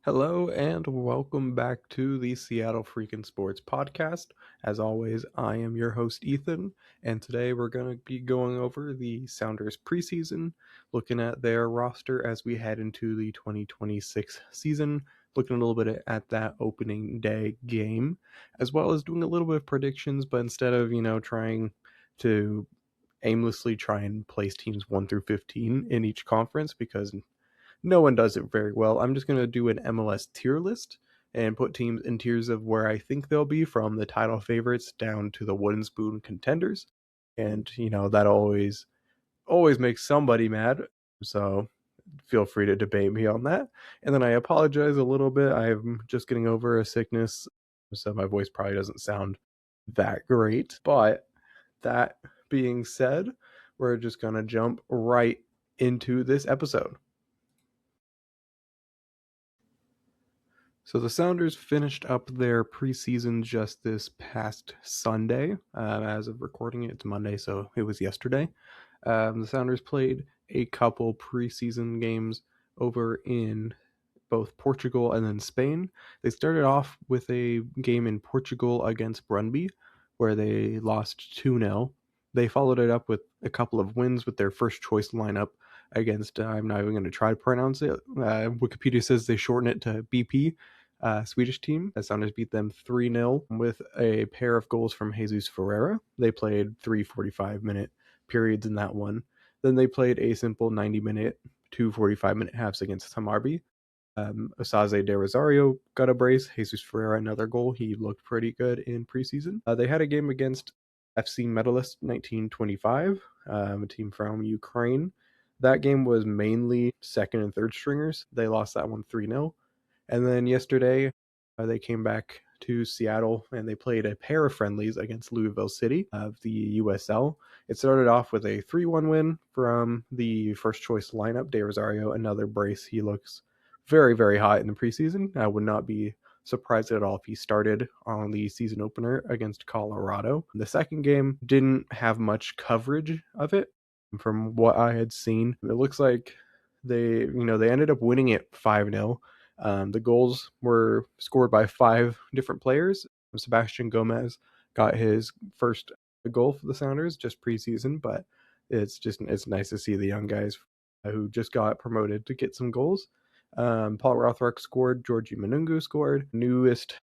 Hello and welcome back to the Seattle Freakin' Sports Podcast. As always, I am your host, Ethan, and today we're going to be going over the Sounders preseason, looking at their roster as we head into the 2026 season, looking a little bit at that opening day game, as well as doing a little bit of predictions, but instead of, trying to aimlessly try and place teams 1 through 15 in each conference because no one does it very well. I'm just going to do an MLS tier list and put teams in tiers of where I think they'll be from the title favorites down to the wooden spoon contenders. And, that always makes somebody mad. So feel free to debate me on that. And then I apologize a little bit. I'm just getting over a sickness, so my voice probably doesn't sound that great. But that being said, we're just going to jump right into this episode. So the Sounders finished up their preseason just this past Sunday. As of recording it, it's Monday, so it was yesterday. The Sounders played a couple preseason games over in both Portugal and then Spain. They started off with a game in Portugal against Brøndby, where they lost 2-0. They followed it up with a couple of wins with their first choice lineup against, I'm not even going to try to pronounce it. Wikipedia says they shorten it to BP, Swedish team. The Sounders beat them 3-0 with a pair of goals from Jesus Ferreira. They played 3 45-minute periods in that one. Then they played a simple 90-minute, 2 45-minute halves against Hammarby. Osaze de Rosario got a brace. Jesus Ferreira another goal. He looked pretty good in preseason. They had a game against FC Medalist 1925, a team from Ukraine. That game was mainly second and third stringers. They lost that one 3-0. And then yesterday, they came back to Seattle and they played a pair of friendlies against Louisville City of the USL. It started off with a 3-1 win from the first choice lineup. De Rosario, another brace. He looks very, very hot in the preseason. I would not be surprised at all if he started on the season opener against Colorado. The second game didn't have much coverage of it. From what I had seen, it looks like they ended up winning it 5-0. The goals were scored by 5 different players. Sebastian Gomez got his first goal for the Sounders just preseason, but it's nice to see the young guys who just got promoted to get some goals. Paul Rothrock scored. Georgi Manungu scored. Newest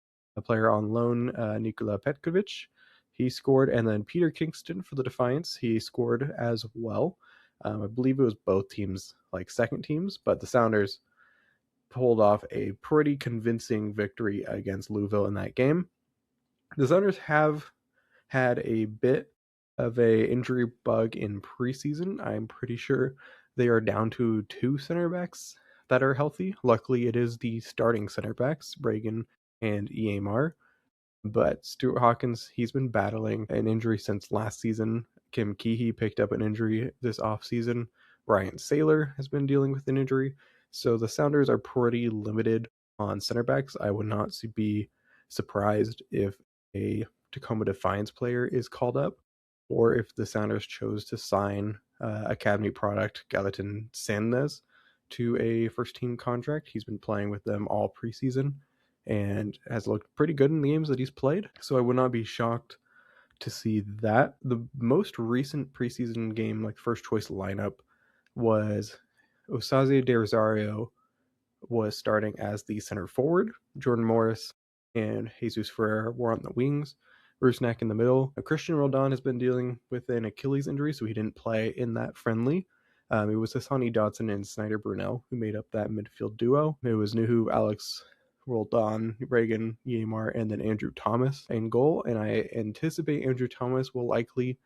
player on loan, Nikola Petkovic, he scored. And then Peter Kingston for the Defiance, he scored as well. I believe it was both teams, like second teams, but the Sounders pulled off a pretty convincing victory against Louisville in that game. The Sounders have had a bit of a injury bug in preseason. I'm pretty sure they are down to 2 center backs that are healthy. Luckily, it is the starting center backs, Reagan and Eamar. But Stuart Hawkins, he's been battling an injury since last season. Kim Keehee picked up an injury this offseason. Ryan Saylor has been dealing with an injury. So the Sounders are pretty limited on center backs. I would not be surprised if a Tacoma Defiance player is called up, or if the Sounders chose to sign Academy product Gallatin Sandnes to a first team contract. He's been playing with them all preseason and has looked pretty good in the games that he's played. So I would not be shocked to see that. The most recent preseason game, like first choice lineup, was Osaze de Rosario was starting as the center forward. Jordan Morris and Jesus Ferreira were on the wings. Rusnak in the middle. Christian Roldan has been dealing with an Achilles injury, so he didn't play in that friendly. It was Hassani Dodson and Snyder Brunel who made up that midfield duo. It was Nuhu, Alex Roldan, Reagan, Yamar, and then Andrew Thomas in goal. And I anticipate Andrew Thomas will likely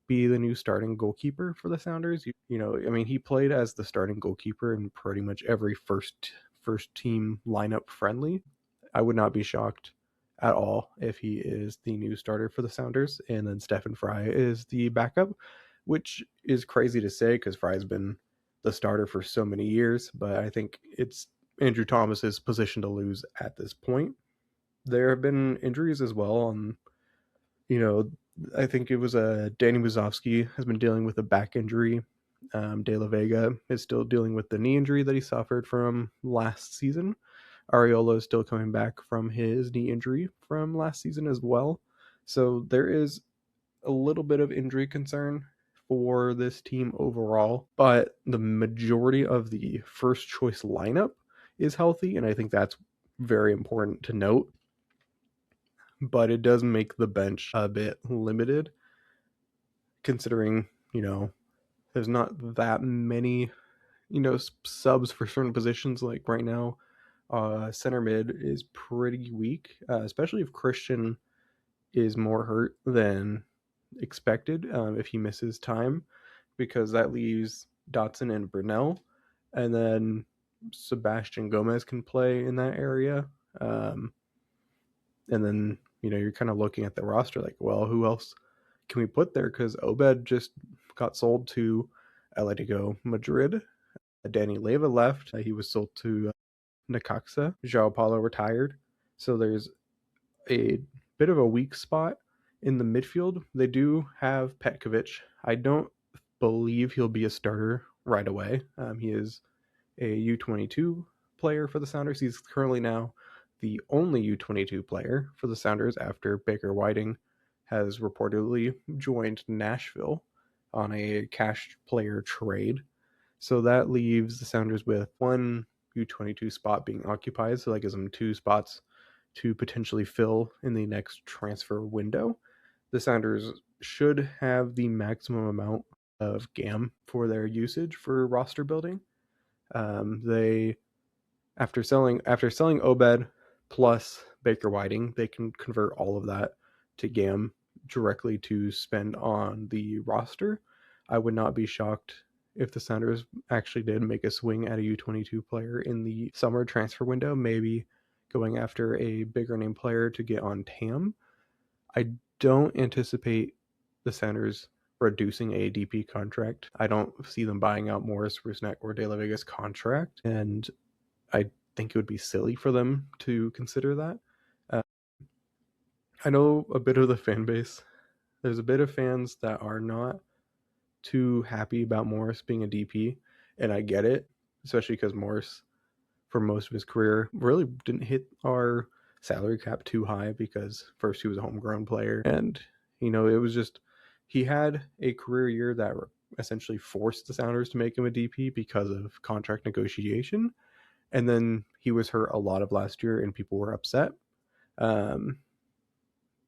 be the new starting goalkeeper for the Sounders. He played as the starting goalkeeper in pretty much every first team lineup friendly. I would not be shocked at all if he is the new starter for the Sounders, and then Stefan Fry is the backup, which is crazy to say because Fry's been the starter for so many years, but I think it's Andrew Thomas's position to lose at this point. There have been injuries as well on, I think it was Danny Wazowski has been dealing with a back injury. De La Vega is still dealing with the knee injury that he suffered from last season. Areola is still coming back from his knee injury from last season as well. So there is a little bit of injury concern for this team overall, but the majority of the first choice lineup is healthy, and I think that's very important to note. But it does make the bench a bit limited, considering, there's not that many, subs for certain positions. Like right now, center mid is pretty weak, especially if Christian is more hurt than expected if he misses time, because that leaves Dotson and Brunel, and then Sebastian Gomez can play in that area. And then, you're kind of looking at the roster like, well, who else can we put there? Because Obed just got sold to Atletico Madrid. Danny Leva left. He was sold to Necaxa. João Paulo retired. So there's a bit of a weak spot in the midfield. They do have Petkovic. I don't believe he'll be a starter right away. He is a U22 player for the Sounders. He's currently now the only U22 player for the Sounders after Baker Whiting has reportedly joined Nashville on a cash player trade. So that leaves the Sounders with one U22 spot being occupied. So that gives them 2 spots to potentially fill in the next transfer window. The Sounders should have the maximum amount of GAM for their usage for roster building. They after selling Obed plus Baker Whiting, they can convert all of that to GAM directly to spend on the roster. I would not be shocked if the Sounders actually did make a swing at a U22 player in the summer transfer window, maybe going after a bigger name player to get on TAM. I don't anticipate the Sounders reducing a DP contract. I don't see them buying out Morris, Rusnak, or De La Vega's contract, and I think it would be silly for them to consider that. Uh, I know a bit of the fan base. There's a bit of fans that are not too happy about Morris being a DP, and I get it, especially because Morris, for most of his career, really didn't hit our salary cap too high because first he was a homegrown player, and it was just he had a career year that essentially forced the Sounders to make him a DP because of contract negotiation, and then he was hurt a lot of last year, and people were upset.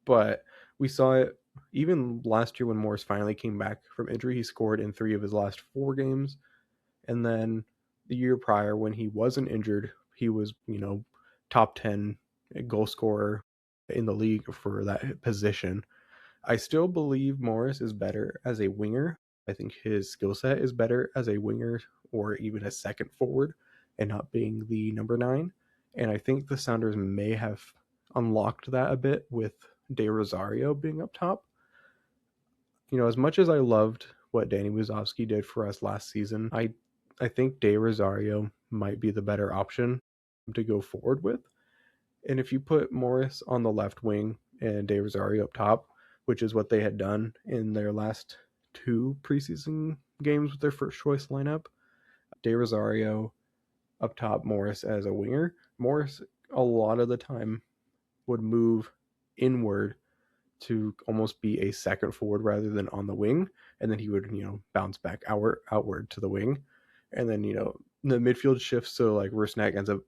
But we saw it even last year when Morris finally came back from injury. He scored in 3 of his last 4 games. And then the year prior, when he wasn't injured, he was, top 10 goal scorer in the league for that position. I still believe Morris is better as a winger. I think his skill set is better as a winger or even a second forward and not being the number 9. And I think the Sounders may have unlocked that a bit with De Rosario being up top. As much as I loved what Danny Wazowski did for us last season, I think De Rosario might be the better option to go forward with. And if you put Morris on the left wing and De Rosario up top, which is what they had done in their last 2 preseason games with their first choice lineup, De Rosario up top, Morris as a winger. Morris, a lot of the time, would move inward to almost be a second forward rather than on the wing, and then he would bounce back outward to the wing, and then the midfield shifts, so like Rusnak ends up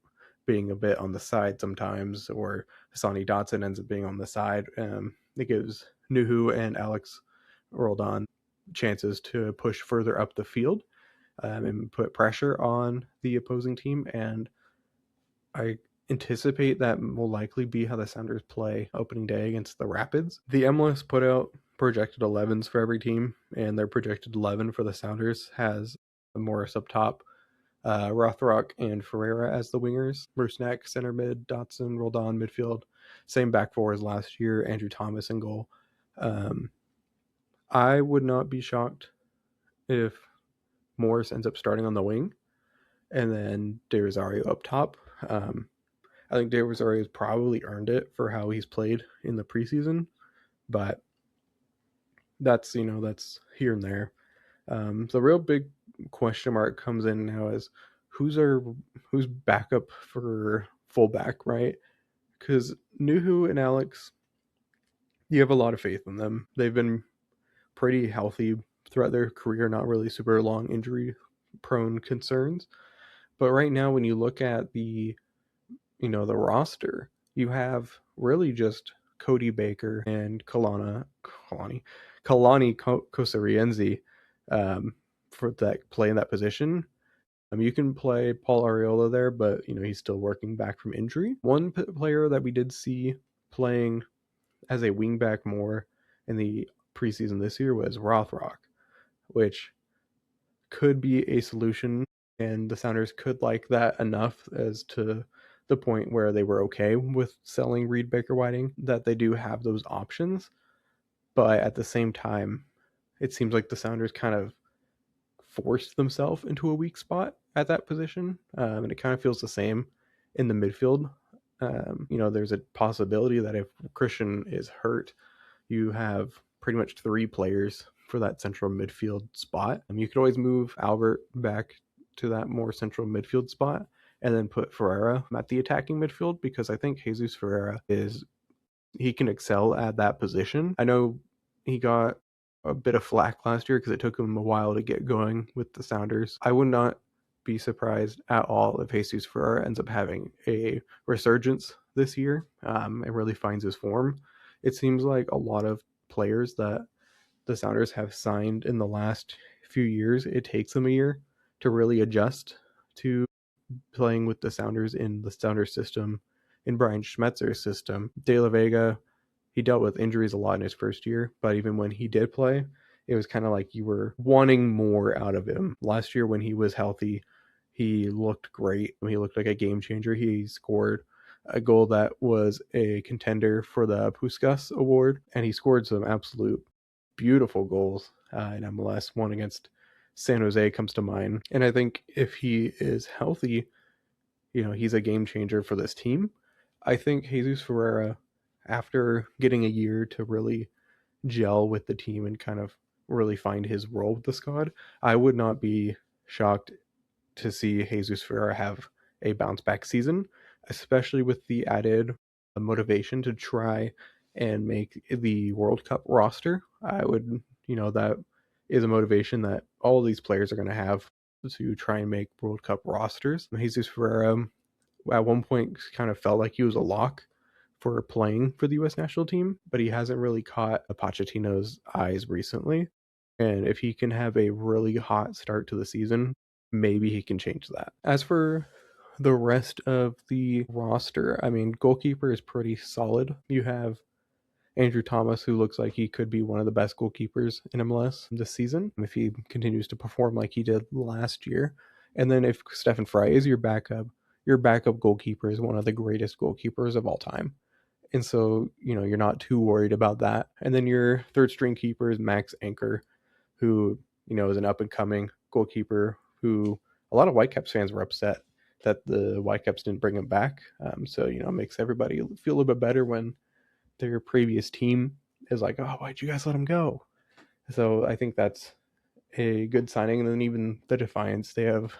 being a bit on the side sometimes, or Hassani Dotson ends up being on the side. It gives Nuhu and Alex Roldan chances to push further up the field and put pressure on the opposing team, and I anticipate that will likely be how the Sounders play opening day against the Rapids. The MLS put out projected 11s for every team, and their projected 11 for the Sounders has Morris up top, Rothrock and Ferreira as the wingers, Rusnak center mid, Dotson, Roldan midfield, same back four as last year, Andrew Thomas in goal. I would not be shocked if Morris ends up starting on the wing and then De Rosario up top. I think De Rosario has probably earned it for how he's played in the preseason, but that's here and there. The real big question mark comes in now is who's backup for fullback, right? Because Nuhu and Alex, you have a lot of faith in them. They've been pretty healthy throughout their career, not really super long injury prone concerns. But right now, when you look at the roster, you have really just Cody Baker and Kalani Kosarienzi for that play in that position. You can play Paul Arriola there, but he's still working back from injury. One player that we did see playing as a wingback more in the preseason this year was Rothrock, which could be a solution, and the Sounders could like that enough as to the point where they were okay with selling Reed Baker Whiting, that they do have those options. But at the same time, it seems like the Sounders kind of forced themselves into a weak spot at that position, and it kind of feels the same in the midfield. There's a possibility that if Christian is hurt, you have pretty much three players for that central midfield spot. You could always move Albert back to that more central midfield spot and then put Ferreira at the attacking midfield, because I think Jesus Ferreira he can excel at that position. I know he got a bit of flack last year because it took him a while to get going with the Sounders. I would not be surprised at all if Jesus Ferreira ends up having a resurgence this year and really finds his form. It seems like a lot of players that the Sounders have signed in the last few years, it takes them a year to really adjust to playing with the Sounders in the Sounders system, in Brian Schmetzer's system. De La Vega, he dealt with injuries a lot in his first year, but even when he did play, it was kind of like you were wanting more out of him. Last year when he was healthy, he looked great. He looked like a game changer. He scored a goal that was a contender for the Puskas Award, and he scored some absolute beautiful goals in MLS. One against San Jose comes to mind. And I think if he is healthy, he's a game changer for this team. I think Jesus Ferreira, after getting a year to really gel with the team and kind of really find his role with the squad, I would not be shocked to see Jesus Ferreira have a bounce back season, especially with the added motivation to try and make the World Cup roster. I would, that is a motivation that all of these players are going to have to try and make World Cup rosters. Jesus Ferreira at one point kind of felt like he was a lock for playing for the U.S. national team, but he hasn't really caught Pochettino's eyes recently. And if he can have a really hot start to the season, maybe he can change that. As for the rest of the roster, I mean, goalkeeper is pretty solid. You have Andrew Thomas, who looks like he could be one of the best goalkeepers in MLS this season if he continues to perform like he did last year. And then if Stefan Frei is your backup goalkeeper is one of the greatest goalkeepers of all time. And so, you're not too worried about that. And then your third string keeper is Max Anchor, who, is an up and coming goalkeeper who a lot of Whitecaps fans were upset that the Whitecaps didn't bring him back. So, it makes everybody feel a little bit better when their previous team is like, oh, why'd you guys let him go? So I think that's a good signing. And then even the Defiance, they have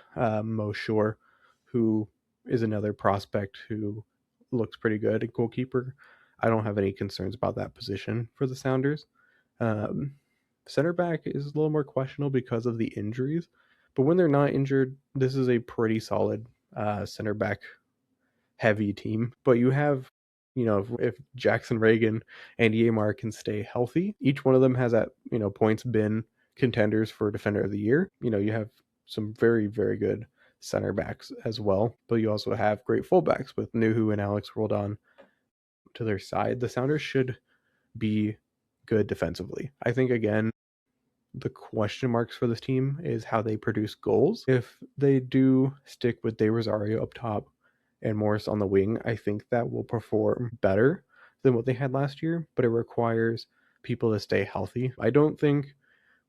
Mo Shore, who is another prospect who looks pretty good at goalkeeper. I don't have any concerns about that position for the Sounders. Center back is a little more questionable because of the injuries, but when they're not injured, this is a pretty solid center back heavy team. But you have, if Jackson Reagan and Yamar can stay healthy, each one of them has at points been contenders for Defender of the Year. You have some very, very good center backs as well, but you also have great fullbacks with Nuhu and Alex Roldan to their side. The Sounders should be good defensively. I think, again, the question marks for this team is how they produce goals. If they do stick with De Rosario up top and Morris on the wing, I think that will perform better than what they had last year, but it requires people to stay healthy. I don't think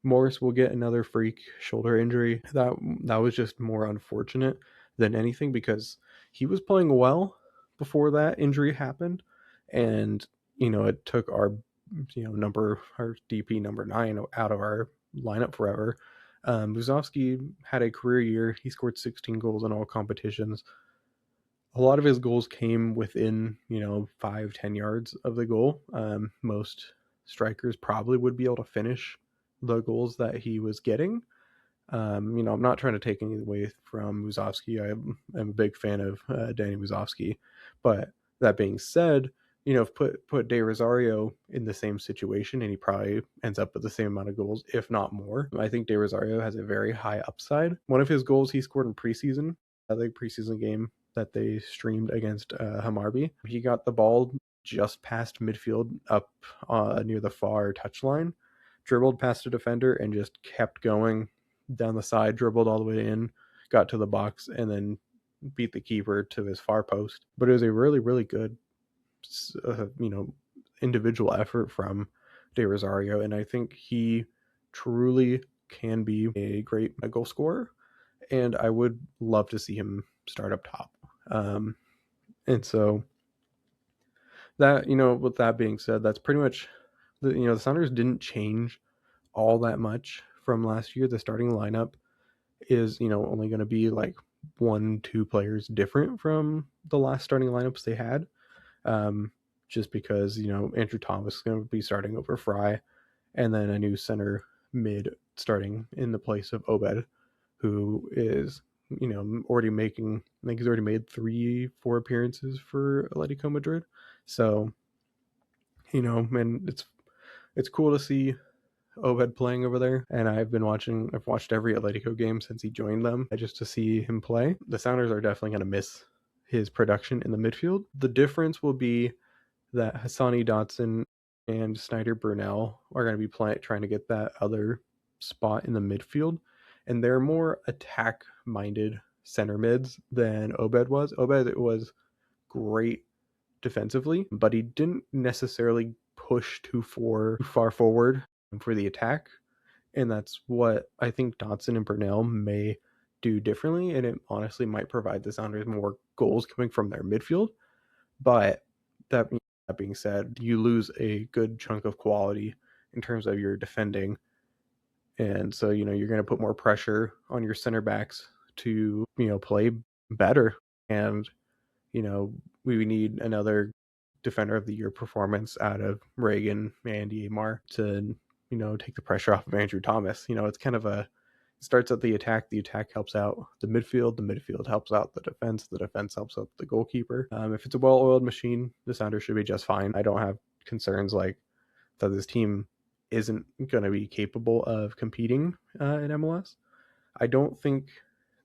Morris will get another freak shoulder injury. That was just more unfortunate than anything, because he was playing well before that injury happened, and it took our our DP number 9 out of our lineup forever. Buzovsky had a career year. He scored 16 goals in all competitions. a lot of his goals came within 5-10 yards of the goal. Most strikers probably would be able to finish the goals that he was getting. I'm not trying to take anything away from Musovski. I'm a big fan of Danny Musovski, but that being said, put De Rosario in the same situation, and he probably ends up with the same amount of goals, if not more. I think De Rosario has a very high upside. One of his goals he scored in preseason, the preseason game that they streamed against Hamarby, he got the ball just past midfield up near the far touchline, dribbled past a defender, and just kept going down the side, dribbled all the way in, got to the box, and then beat the keeper to his far post. But it was a really, really good, uh, you know, individual effort from De Rosario, and I think he truly can be a great goal scorer. And I would love to see him start up top. And so that, with that being said, that's pretty much the Sounders didn't change all that much from last year. The starting lineup is only going to be like 1-2 players different from the last starting lineups they had, just because Andrew Thomas is going to be starting over Fry, and then a new center mid starting in the place of Obed, who is already making, I think he's already made 3-4 appearances for Atletico Madrid. So man, it's cool to see Obed playing over there, and I've watched every Atletico game since he joined them just to see him play. The Sounders are definitely going to miss his production in the midfield. The difference will be that Hassani Dotson and Snyder Burnell are going to be trying to get that other spot in the midfield, and they're more attack-minded center mids than Obed was. Obed was great defensively, but he didn't necessarily push too far forward for the attack, and that's what I think Dotson and Burnell may do differently, and it honestly might provide the Sounders more goals coming from their midfield. But that being said, you lose a good chunk of quality in terms of your defending, and so you're going to put more pressure on your center backs to play better. And we need another defender of the year performance out of Reagan and Yamar to take the pressure off of Andrew Thomas. It's kind of it starts at the attack helps out the midfield helps out the defense helps out the goalkeeper. If it's a well-oiled machine, the Sounders should be just fine. I don't have concerns like that this team isn't going to be capable of competing in MLS. I don't think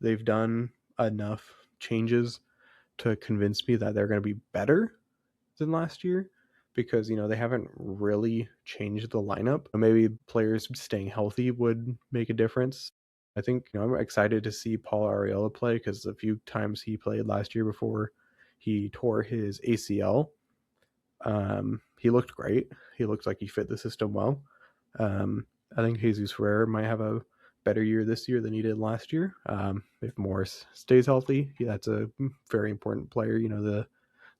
they've done enough changes to convince me that they're going to be better than last year, because they haven't really changed the lineup. Maybe players staying healthy would make a difference. I think I'm excited to see Paul Arriola play, because a few times he played last year before he tore his ACL, he looked great. He looked like he fit the system well. I think Jesus Ferrer might have a better year this year than he did last year. If Morris stays healthy, that's a very important player.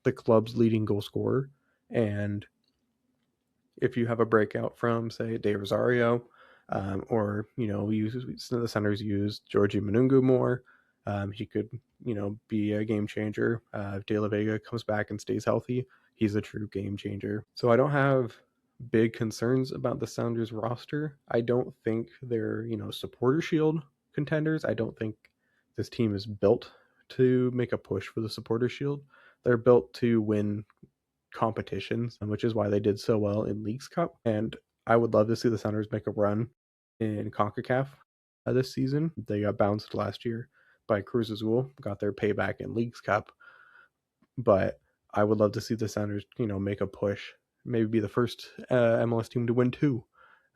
The club's leading goal scorer, and if you have a breakout from, say, De Rosario, or the Sounders use Georgie Manungu more, he could be a game changer. If De La Vega comes back and stays healthy, he's a true game changer. So I don't have big concerns about the Sounders roster. I don't think they're supporter shield contenders. I don't think this team is built to make a push for the supporter shield. They're built to win competitions, which is why they did so well in Leagues Cup. And I would love to see the Sounders make a run in CONCACAF this season. They got bounced last year by Cruz Azul, got their payback in Leagues Cup. But I would love to see the Sounders, make a push, maybe be the first MLS team to win 2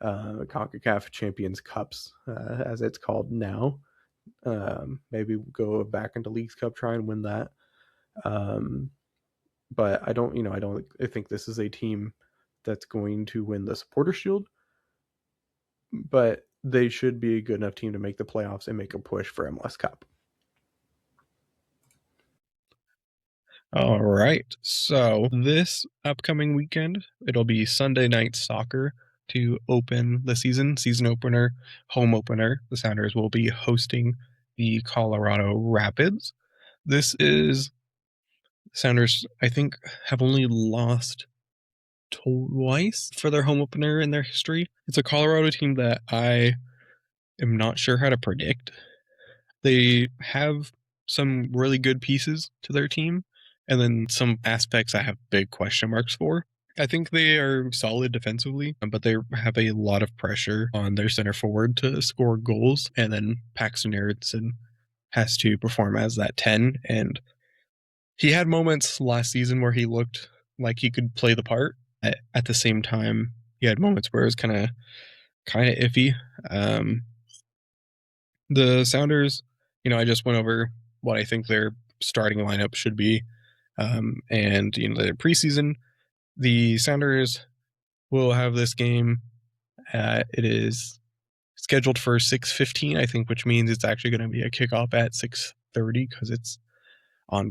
CONCACAF Champions Cups, as it's called now. Maybe go back into Leagues Cup, try and win that. But I think this is a team that's going to win the Supporter Shield, but they should be a good enough team to make the playoffs and make a push for MLS Cup. All right. So this upcoming weekend, it'll be Sunday night soccer to open the season opener, home opener. The Sounders will be hosting the Colorado Rapids. This is Sounders, I think, have only lost twice for their home opener in their history. It's a Colorado team that I am not sure how to predict. They have some really good pieces to their team, and then some aspects I have big question marks for. I think they are solid defensively, but they have a lot of pressure on their center forward to score goals, and then Paxton Erickson has to perform as that 10. And he had moments last season where he looked like he could play the part. At the same time, he had moments where it was kind of iffy. The Sounders, I just went over what I think their starting lineup should be. And their preseason, the Sounders will have this game. It is scheduled for 6:15, I think, which means it's actually going to be a kickoff at 6:30 because it's on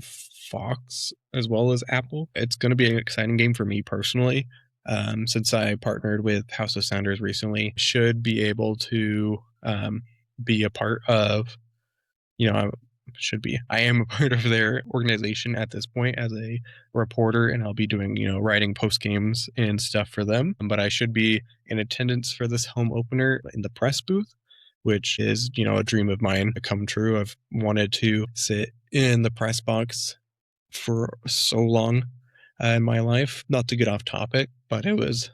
Fox as well as Apple. It's going to be an exciting game for me personally. Since I partnered with House of Sounders recently, should be able to be a part of, I am a part of their organization at this point as a reporter, and I'll be doing, writing post games and stuff for them. But I should be in attendance for this home opener in the press booth, which is, a dream of mine to come true. I've wanted to sit in the press box for so long in my life. Not to get off topic, but it was,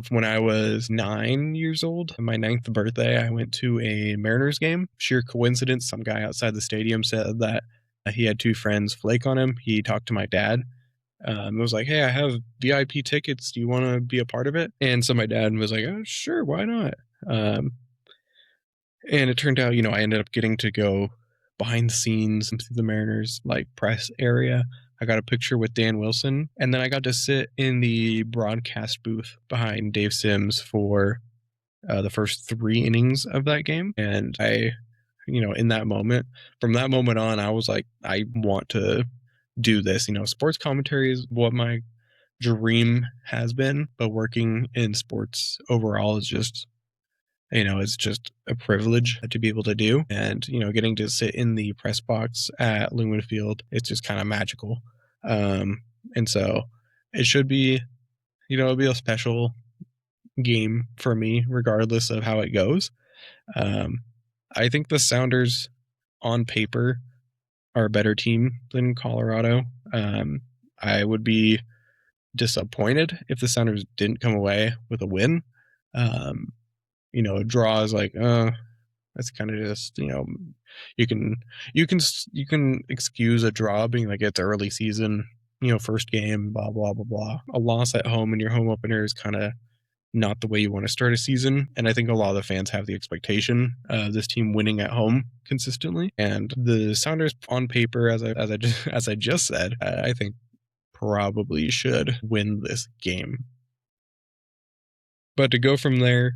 when I was 9 years old, on my 9th birthday, I went to a Mariners game. Sheer coincidence, some guy outside the stadium said that he had 2 friends flake on him. He talked to my dad. It was like, hey, I have VIP tickets. Do you want to be a part of it? And so my dad was like, oh, sure, why not? And it turned out, I ended up getting to go behind the scenes into the Mariners press area. I got a picture with Dan Wilson, and then I got to sit in the broadcast booth behind Dave Sims for the first 3 innings of that game. And I, in that moment, from that moment on, I was like, I want to do this. Sports commentary is what my dream has been, but working in sports overall is just, it's just a privilege to be able to do. And, getting to sit in the press box at Lumen Field, it's just kind of magical. And so it should be, it'll be a special game for me, regardless of how it goes. I think the Sounders on paper are a better team than Colorado. I would be disappointed if the Sounders didn't come away with a win. A draw is like, that's kind of just, you can excuse a draw being like it's early season, first game, blah blah blah blah. A loss at home in your home opener is kind of not the way you want to start a season, and I think a lot of the fans have the expectation of this team winning at home consistently. And the Sounders, on paper, as I just said, I think probably should win this game. But to go from there,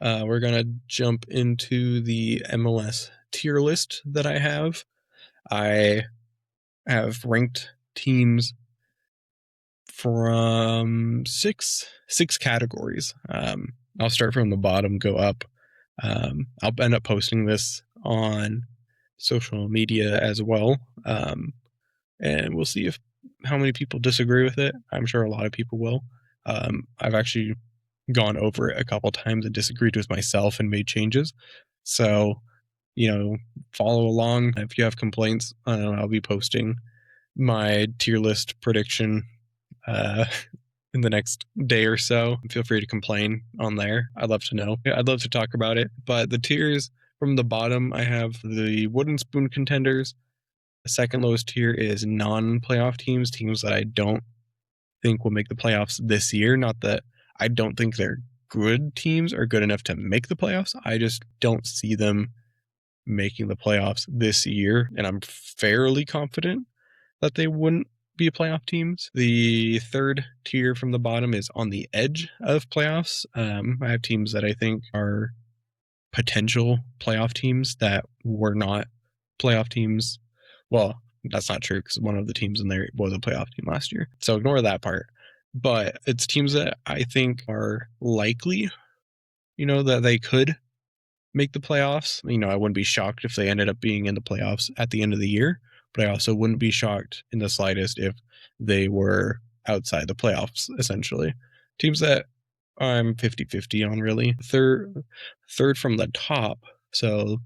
we're going to jump into the MLS tier list that I have. I have ranked teams from six categories. I'll start from the bottom, go up. I'll end up posting this on social media as well. And we'll see how many people disagree with it. I'm sure a lot of people will. I've actually gone over it a couple times and disagreed with myself and made changes. So, follow along. If you have complaints, I'll be posting my tier list prediction in the next day or so. Feel free to complain on there. I'd love to know. I'd love to talk about it. But the tiers from the bottom, I have the wooden spoon contenders. The second lowest tier is non-playoff teams that I don't think will make the playoffs this year. Not that I don't think they're good teams or good enough to make the playoffs. I just don't see them making the playoffs this year, and I'm fairly confident that they wouldn't be playoff teams. The third tier from the bottom is on the edge of playoffs. I have teams that I think are potential playoff teams that were not playoff teams. Well, that's not true because one of the teams in there was a playoff team last year. So ignore that part. But it's teams that I think are likely, that they could make the playoffs. I wouldn't be shocked if they ended up being in the playoffs at the end of the year, but I also wouldn't be shocked in the slightest if they were outside the playoffs, essentially. Teams that I'm 50-50 on, really. Third from the top. So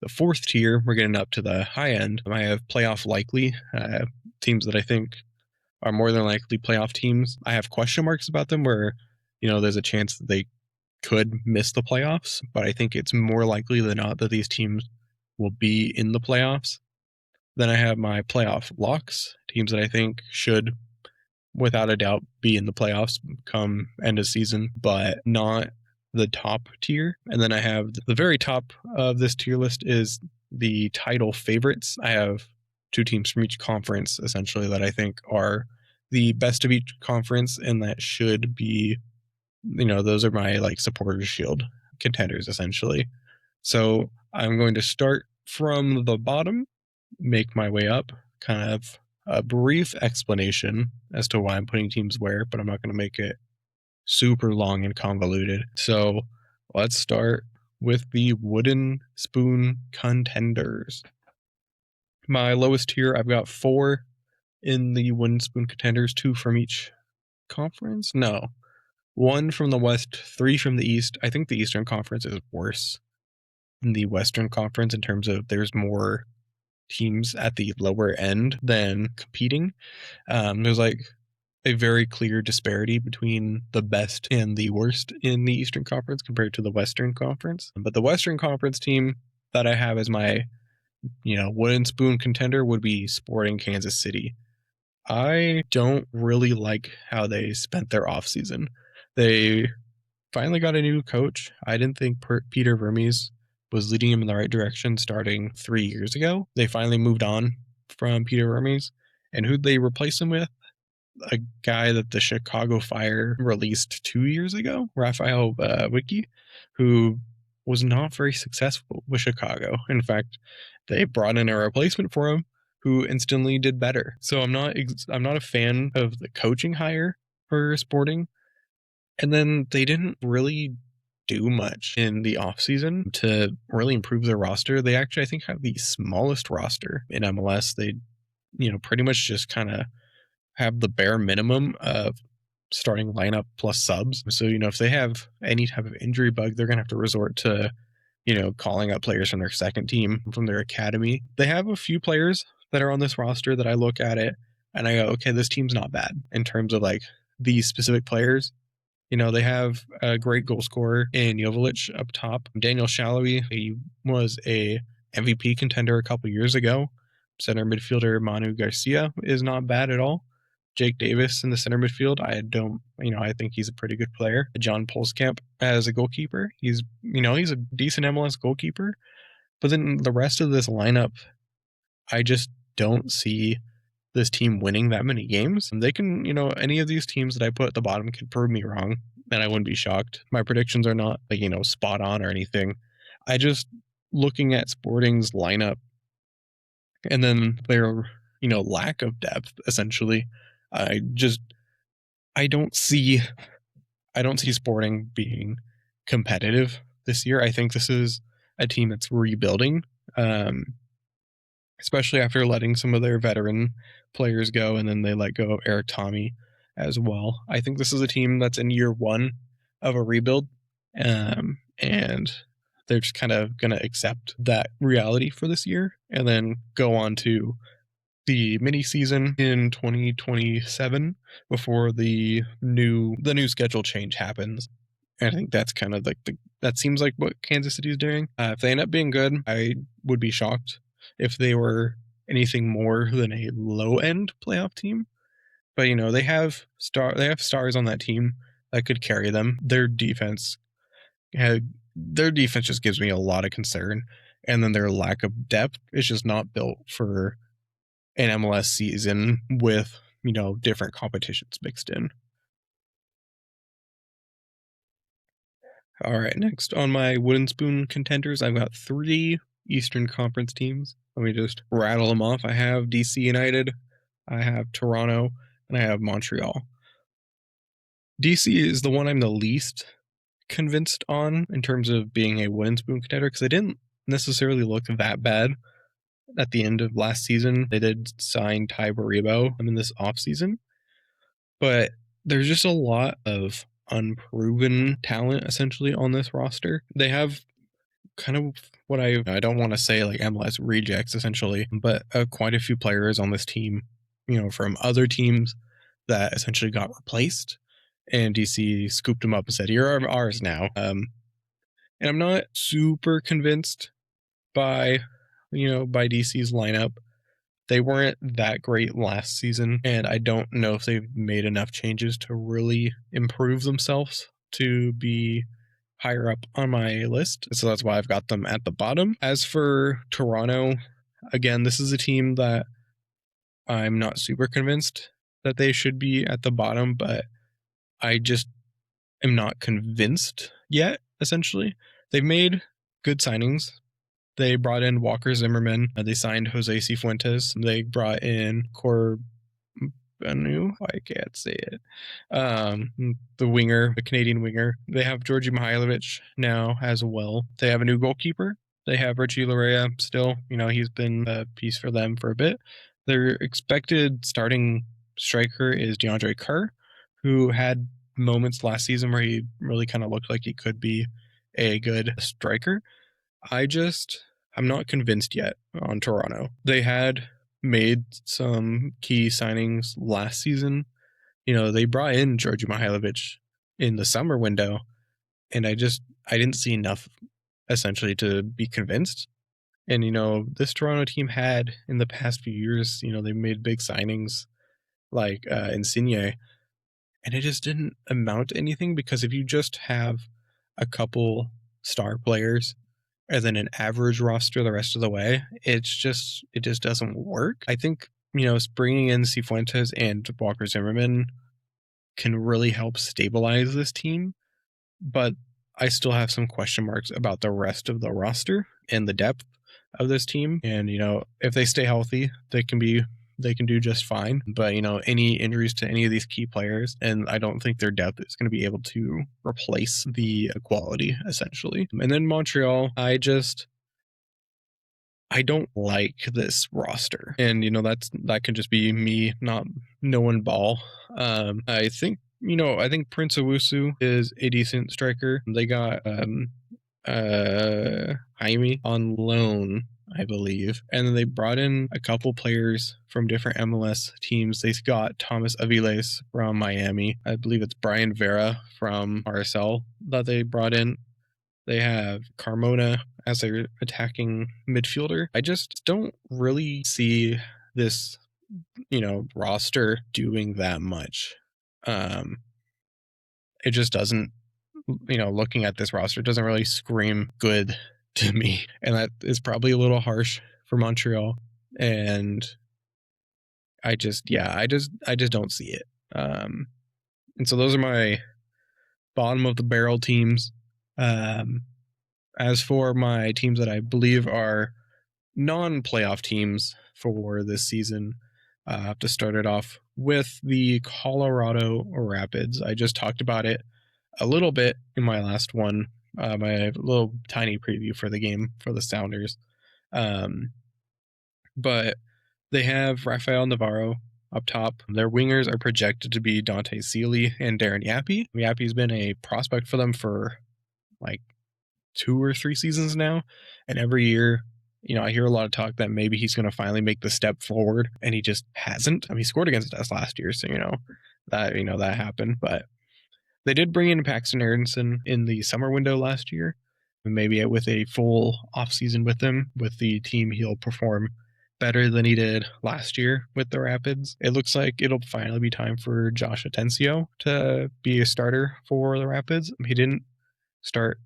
the fourth tier, we're getting up to the high end. I have playoff likely teams that I think are more than likely playoff teams. I have question marks about them where, there's a chance that they could miss the playoffs, but I think it's more likely than not that these teams will be in the playoffs. Then I have my playoff locks, teams that I think should, without a doubt, be in the playoffs come end of season, but not the top tier. And then I have the very top of this tier list is the title favorites. I have 2 teams from each conference, essentially, that I think are the best of each conference and that should be, those are my supporters shield contenders, essentially. So I'm going to start from the bottom, make my way up, kind of a brief explanation as to why I'm putting teams where, but I'm not going to make it super long and convoluted. So let's start with the wooden spoon contenders. My lowest tier, I've got 4 in the wooden spoon contenders, 2 from each conference. No, 1 from the West, 3 from the East. I think the Eastern Conference is worse than the Western Conference in terms of there's more teams at the lower end than competing. There's a very clear disparity between the best and the worst in the Eastern Conference compared to the Western Conference. But the Western Conference team that I have as my, wooden spoon contender would be Sporting Kansas City. I don't really like how they spent their offseason. They finally got a new coach. I didn't think Peter Vermes was leading him in the right direction starting 3 years ago. They finally moved on from Peter Vermes. And who'd they replace him with? A guy that the Chicago Fire released 2 years ago, Raphael Wicki, who was not very successful with Chicago. In fact, they brought in a replacement for him who instantly did better. So I'm not a fan of the coaching hire for Sporting. And then they didn't really do much in the offseason to really improve their roster. They actually, I think, have the smallest roster in MLS. They, pretty much just kind of have the bare minimum of starting lineup plus subs. So, if they have any type of injury bug, they're going to have to resort to, calling up players from their second team, from their academy. They have a few players that are on this roster that I look at it and I go, okay, this team's not bad in terms of these specific players. They have a great goal scorer in Joveljic up top. Daniel Shalhoub, he was a MVP contender a couple years ago. Center midfielder Manu Garcia is not bad at all. Jake Davis in the center midfield, I think he's a pretty good player. John Polskamp as a goalkeeper, he's a decent MLS goalkeeper. But then the rest of this lineup, I just don't see this team winning that many games. And they can, any of these teams that I put at the bottom can prove me wrong, and I wouldn't be shocked. My predictions are not spot on or anything. I just, looking at Sporting's lineup and then their, lack of depth, essentially, I don't see Sporting being competitive this year. I think this is a team that's rebuilding, especially after letting some of their veteran players go, and then they let go of Eric Tommy as well. I think this is a team that's in year 1 of a rebuild, and they're just kind of going to accept that reality for this year and then go on to the mini season in 2027 before the new schedule change happens. And I think that's kind of that seems like what Kansas City is doing. If they end up being good, I would be shocked if they were anything more than a low end playoff team. But they have stars on that team that could carry them. Their defense just gives me a lot of concern, and then their lack of depth is just not built for an MLS season with different competitions mixed in. All right, next on my wooden spoon contenders, I've got 3 Eastern Conference teams. Let me just rattle them off. I have DC United, I have Toronto, and I have Montreal. DC is the one I'm the least convinced on in terms of being a wooden spoon contender, because they didn't necessarily look that bad at the end of last season, they did sign Ty Baribo in this offseason, but there's just a lot of unproven talent essentially on this roster. They have kind of what I don't want to say like MLS rejects essentially, but quite a few players on this team, from other teams that essentially got replaced, and DC scooped them up and said, "You're ours now." And I'm not super convinced by by DC's lineup. They weren't that great last season, and I don't know if they've made enough changes to really improve themselves to be higher up on my list. So that's why I've got them at the bottom. As for Toronto, again, this is a team that I'm not super convinced that they should be at the bottom, but I just am not convinced yet, essentially. They've made good signings. They brought in Walker Zimmerman. They signed Jose Cifuentes. They brought in I can't say it. The winger, the Canadian winger. They have Georgi Mihailovic now as well. They have a new goalkeeper. They have Richie Larea still. He's been a piece for them for a bit. Their expected starting striker is DeAndre Kerr, who had moments last season where he really kind of looked like he could be a good striker. I'm not convinced yet on Toronto. They had made some key signings last season. They brought in Georgi Mihailovic in the summer window, and I didn't see enough essentially to be convinced. And this Toronto team had in the past few years, they made big signings like Insigne, and it just didn't amount to anything, because if you just have a couple star players and then an average roster the rest of the way, it just doesn't work. I think bringing in Cifuentes and Walker Zimmerman can really help stabilize this team, but I still have some question marks about the rest of the roster and the depth of this team. And if they stay healthy, they can do just fine. But any injuries to any of these key players, and I don't think their depth is going to be able to replace the quality essentially. And then Montreal, I don't like this roster, and that can just be me not knowing ball. I think Prince Owusu is a decent striker. They got Jaime on loan, I believe. And then they brought in a couple players from different MLS teams. They got Thomas Aviles from Miami. I believe it's Brian Vera from RSL that they brought in. They have Carmona as their attacking midfielder. I just don't really see this, roster doing that much. It just doesn't, looking at this roster, doesn't really scream good to me. And that is probably a little harsh for Montreal. And I just don't see it. And so those are my bottom of the barrel teams. As for my teams that I believe are non-playoff teams for this season, I have to start it off with the Colorado Rapids. I just talked about it a little bit in my last one, my little tiny preview for the game for the Sounders. But they have Rafael Navarro up top. Their wingers are projected to be Dante Sealy and Darren Yappy. Yappy's been a prospect for them for like 2 or 3 seasons now, and every year I hear a lot of talk that maybe he's going to finally make the step forward, and he just hasn't. I mean, he scored against us last year, so that happened. But they did bring in Paxton Aronson in the summer window last year. Maybe with a full offseason with him, with the team, he'll perform better than he did last year with the Rapids. It looks like it'll finally be time for Josh Atencio to be a starter for the Rapids. He didn't start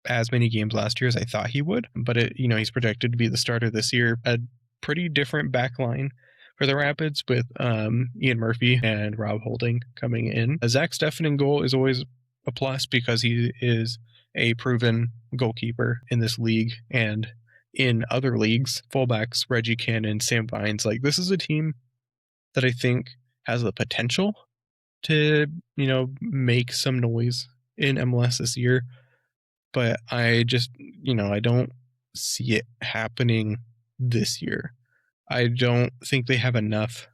as many games last year as I thought he would, but he's projected to be the starter this year. A pretty different back line for the Rapids with Ian Murphy and Rob Holding coming in. Zach Steffen in goal is always a plus because he is a proven goalkeeper in this league and in other leagues. Fullbacks Reggie Cannon, Sam Vines, like this is a team that I think has the potential to make some noise in MLS this year. But I just, I don't see it happening this year. I don't think they have enough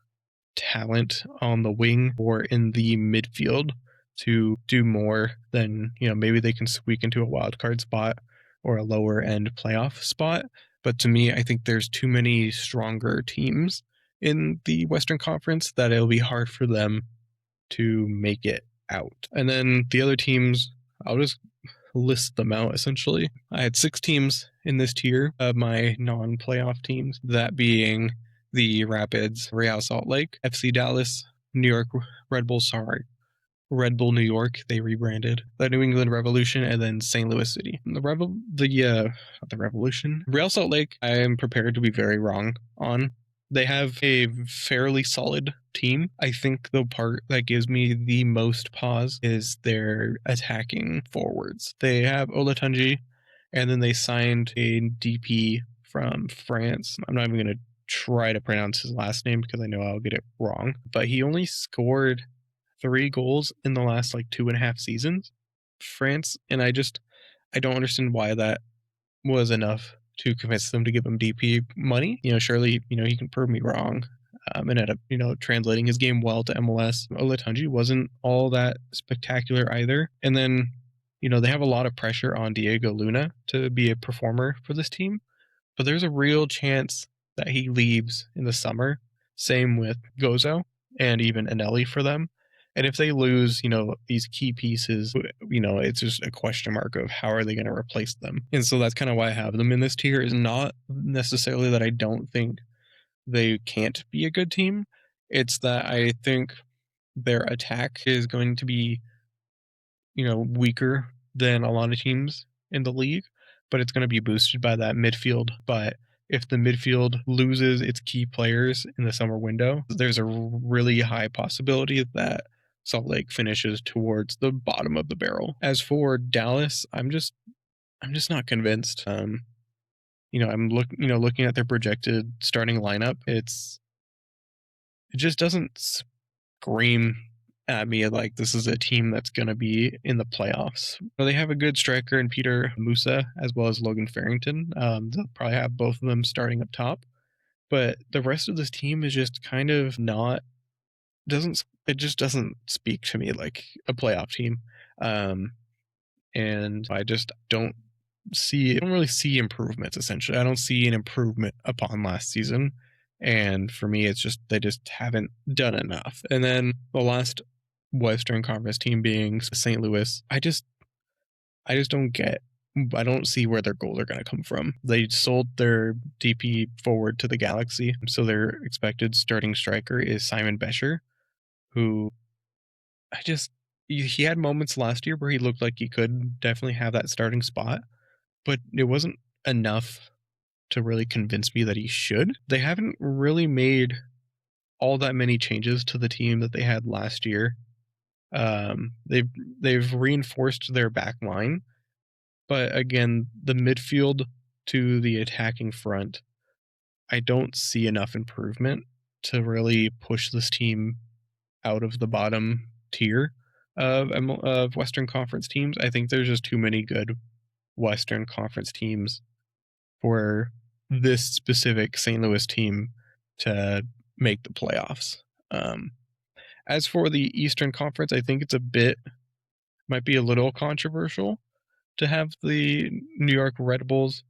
talent on the wing or in the midfield to do more than, maybe they can squeak into a wild card spot or a lower end playoff spot. But to me, I think there's too many stronger teams in the Western Conference that it'll be hard for them to make it out. And then the other teams, I'll just list them out essentially. I had 6 teams in this tier of my non-playoff teams, that being the Rapids, Real Salt Lake, FC Dallas, New York Red Bull, Red Bull New York, they rebranded, the New England Revolution, and then St. Louis City. The Revolution, Real Salt Lake, I am prepared to be very wrong on. They have a fairly solid team. I think the part that gives me the most pause is their attacking forwards. They have Olatunji, and then they signed a DP from France. I'm not even going to try to pronounce his last name because I know I'll get it wrong, but he only scored 3 goals in the last 2.5 seasons. France, and I don't understand why that was enough to convince them to give him DP money. Surely, he can prove me wrong. And end up, translating his game well to MLS. Olatunji wasn't all that spectacular either. And then, they have a lot of pressure on Diego Luna to be a performer for this team. But there's a real chance that he leaves in the summer. Same with Gozo and even Anelli for them. And if they lose, these key pieces, it's just a question mark of how are they going to replace them. And so that's kind of why I have them in this tier. Is not necessarily that I don't think they can't be a good team. It's that I think their attack is going to be, weaker than a lot of teams in the league, but it's going to be boosted by that midfield. But if the midfield loses its key players in the summer window, there's a really high possibility that Salt Lake finishes towards the bottom of the barrel. As for Dallas, I'm just not convinced. I'm looking at their projected starting lineup. It just doesn't scream at me like this is a team that's going to be in the playoffs. They have a good striker in Peter Musa as well as Logan Farrington. They'll probably have both of them starting up top, but the rest of this team is just kind of not it just doesn't speak to me like a playoff team. And I just don't really see improvements. Essentially, I don't see an improvement upon last season. And for me, it's just they just haven't done enough. And then the last Western Conference team being St. Louis, I just don't get. I don't see where their goals are going to come from. They sold their DP forward to the Galaxy, so their expected starting striker is Simon Becher, who he had moments last year where he looked like he could definitely have that starting spot, but it wasn't enough to really convince me that he should. They haven't really made all that many changes to the team that they had last year. They've reinforced their back line, but again, the midfield to the attacking front, I don't see enough improvement to really push this team out of the bottom tier of Western Conference teams. I think there's just too many good Western Conference teams for this specific St. Louis team to make the playoffs. As for the Eastern Conference, I think might be a little controversial to have the New York Red Bulls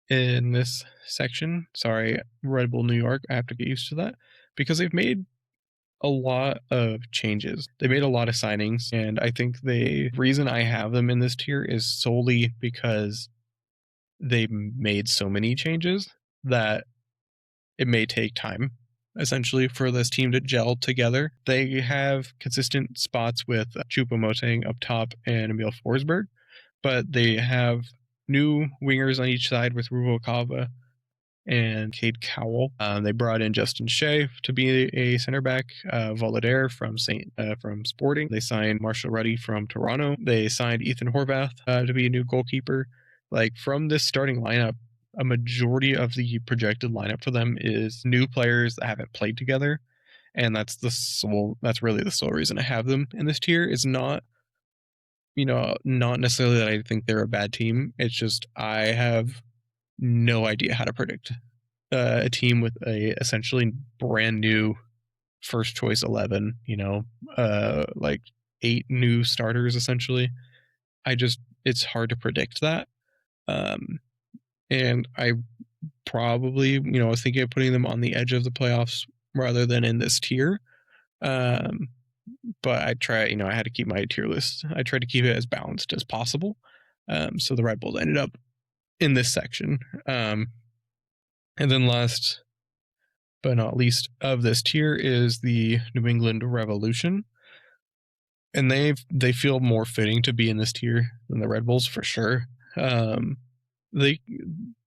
in this section. Sorry, Red Bull New York. I have to get used to that because they've made a lot of changes. They made a lot of signings, and I think the reason I have them in this tier is solely because they made so many changes that it may take time essentially for this team to gel together. They have consistent spots with Choupo-Moting up top and Emil Forsberg, but they have new wingers on each side with Ruvalcaba and Cade Cowell. They brought in Justin Shea to be a center back, Voladair from Sporting. They signed Marshall Ruddy from Toronto. They signed Ethan Horvath to be a new goalkeeper. From this starting lineup, a majority of the projected lineup for them is new players that haven't played together, and that's really the sole reason I have them in this tier. Is not necessarily that I think they're a bad team. It's just I have no idea how to predict a team with a essentially brand new first choice 11, like 8 new starters essentially. It's hard to predict that. Um, and I probably, was thinking of putting them on the edge of the playoffs rather than in this tier. Um, but I had to keep my tier list. I tried to keep it as balanced as possible. So the Red Bulls ended up in this section. And then last but not least of this tier is the New England Revolution. And they feel more fitting to be in this tier than the Red Bulls for sure. They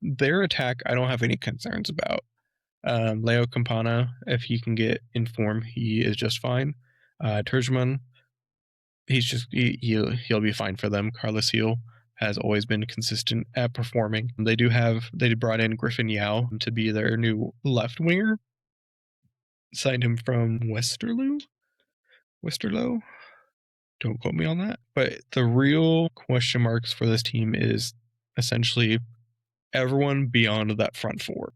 their attack I don't have any concerns about. Leo Campana, if he can get in form, he is just fine. Terjman, he'll be fine for them. Carlos Heel has always been consistent at performing. They brought in Griffin Yao to be their new left winger. Signed him from Westerlo. Don't quote me on that. But the real question marks for this team is essentially everyone beyond that front four.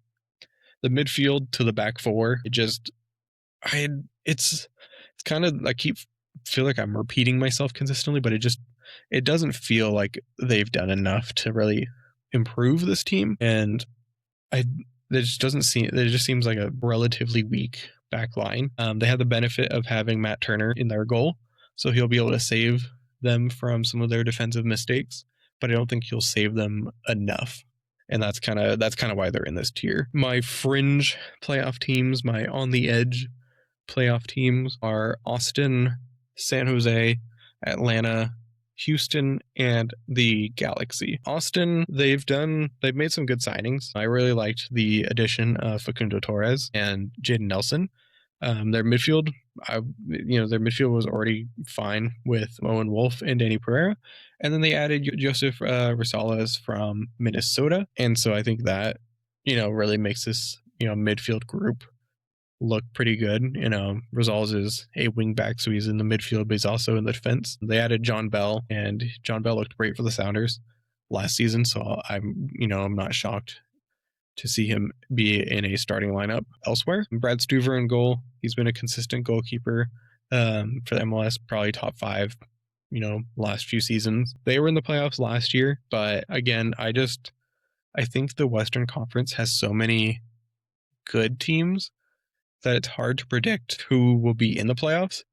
The midfield to the back four, it's kind of, feel like I'm repeating myself consistently, but it doesn't feel like they've done enough to really improve this team. And it just seems like a relatively weak back line. They have the benefit of having Matt Turner in their goal, so he'll be able to save them from some of their defensive mistakes, but I don't think he'll save them enough. And that's kind of why they're in this tier. My fringe playoff teams, my on the edge playoff teams are Austin, San Jose, Atlanta, Houston, and the Galaxy. Austin, they've made some good signings. I really liked the addition of Facundo Torres and Jaden Nelson. Their midfield, their midfield was already fine with Owen Wolf and Danny Pereira, and then they added Joseph Rosales from Minnesota, and so I think that really makes this midfield group look pretty good. Rosales is a wingback, so he's in the midfield, but he's also in the defense. They added John Bell, and John Bell looked great for the Sounders last season, so I'm not shocked to see him be in a starting lineup elsewhere. Brad Stuver in goal. He's been a consistent goalkeeper for the MLS, probably top 5, last few seasons. They were in the playoffs last year, but again, I think the Western Conference has so many good teams that it's hard to predict who will be in the playoffs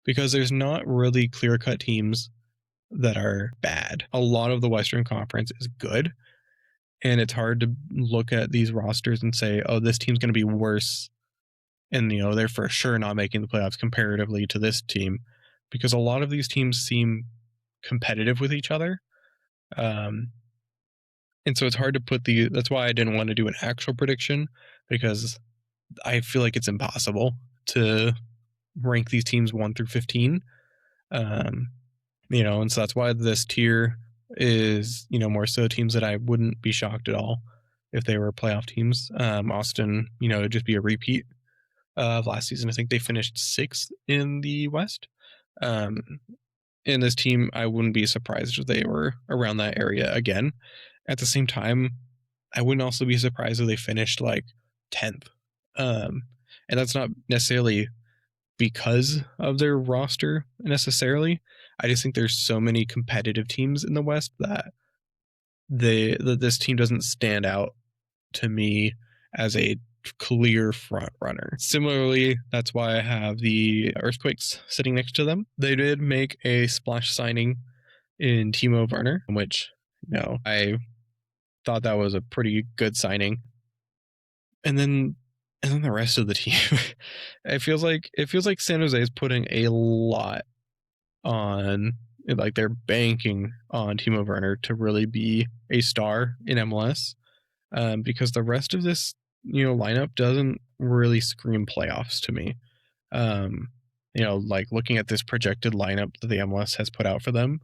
because there's not really clear-cut teams that are bad. A lot of the Western Conference is good, and it's hard to look at these rosters and say, oh, this team's going to be worse, and they're for sure not making the playoffs comparatively to this team, because a lot of these teams seem competitive with each other. And so it's hard to that's why I didn't want to do an actual prediction, because I feel like it's impossible to rank these teams 1 through 15. And so that's why this tier is, more so teams that I wouldn't be shocked at all if they were playoff teams. Austin, it'd just be a repeat of last season. I think they finished 6th in the West. In this team, I wouldn't be surprised if they were around that area again. At the same time, I wouldn't also be surprised if they finished like 10th. And that's not necessarily because of their roster necessarily. I just think there's so many competitive teams in the West that this team doesn't stand out to me as a clear front runner. Similarly, that's why I have the Earthquakes sitting next to them. They did make a splash signing in Timo Werner, which I thought that was a pretty good signing. And then the rest of the team, it feels like San Jose is putting a lot on, like they're banking on Timo Werner to really be a star in MLS, because the rest of this lineup doesn't really scream playoffs to me. Like looking at this projected lineup that the MLS has put out for them,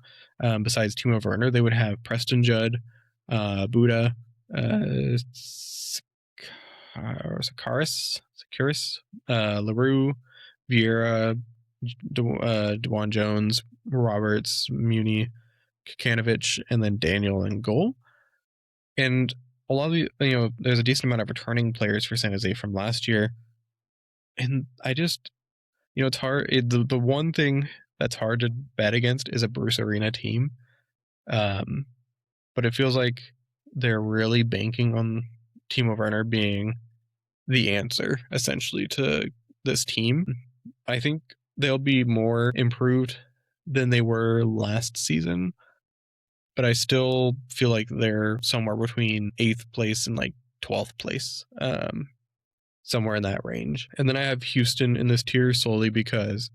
besides Timo Werner, they would have Preston Judd, Buda, Sakaris, LaRue, Vieira, DeJuan Jones, Roberts, Muni, Kakanovich, and then Daniel in goal. And a lot of there's a decent amount of returning players for San Jose from last year, and I just it's hard. The one thing that's hard to bet against is a Bruce Arena team, um, but it feels like they're really banking on Timo Werner being the answer essentially to this team. I think they'll be more improved than they were last season, but I still feel like they're somewhere between 8th place and like 12th place, somewhere in that range. And then I have Houston in this tier solely because,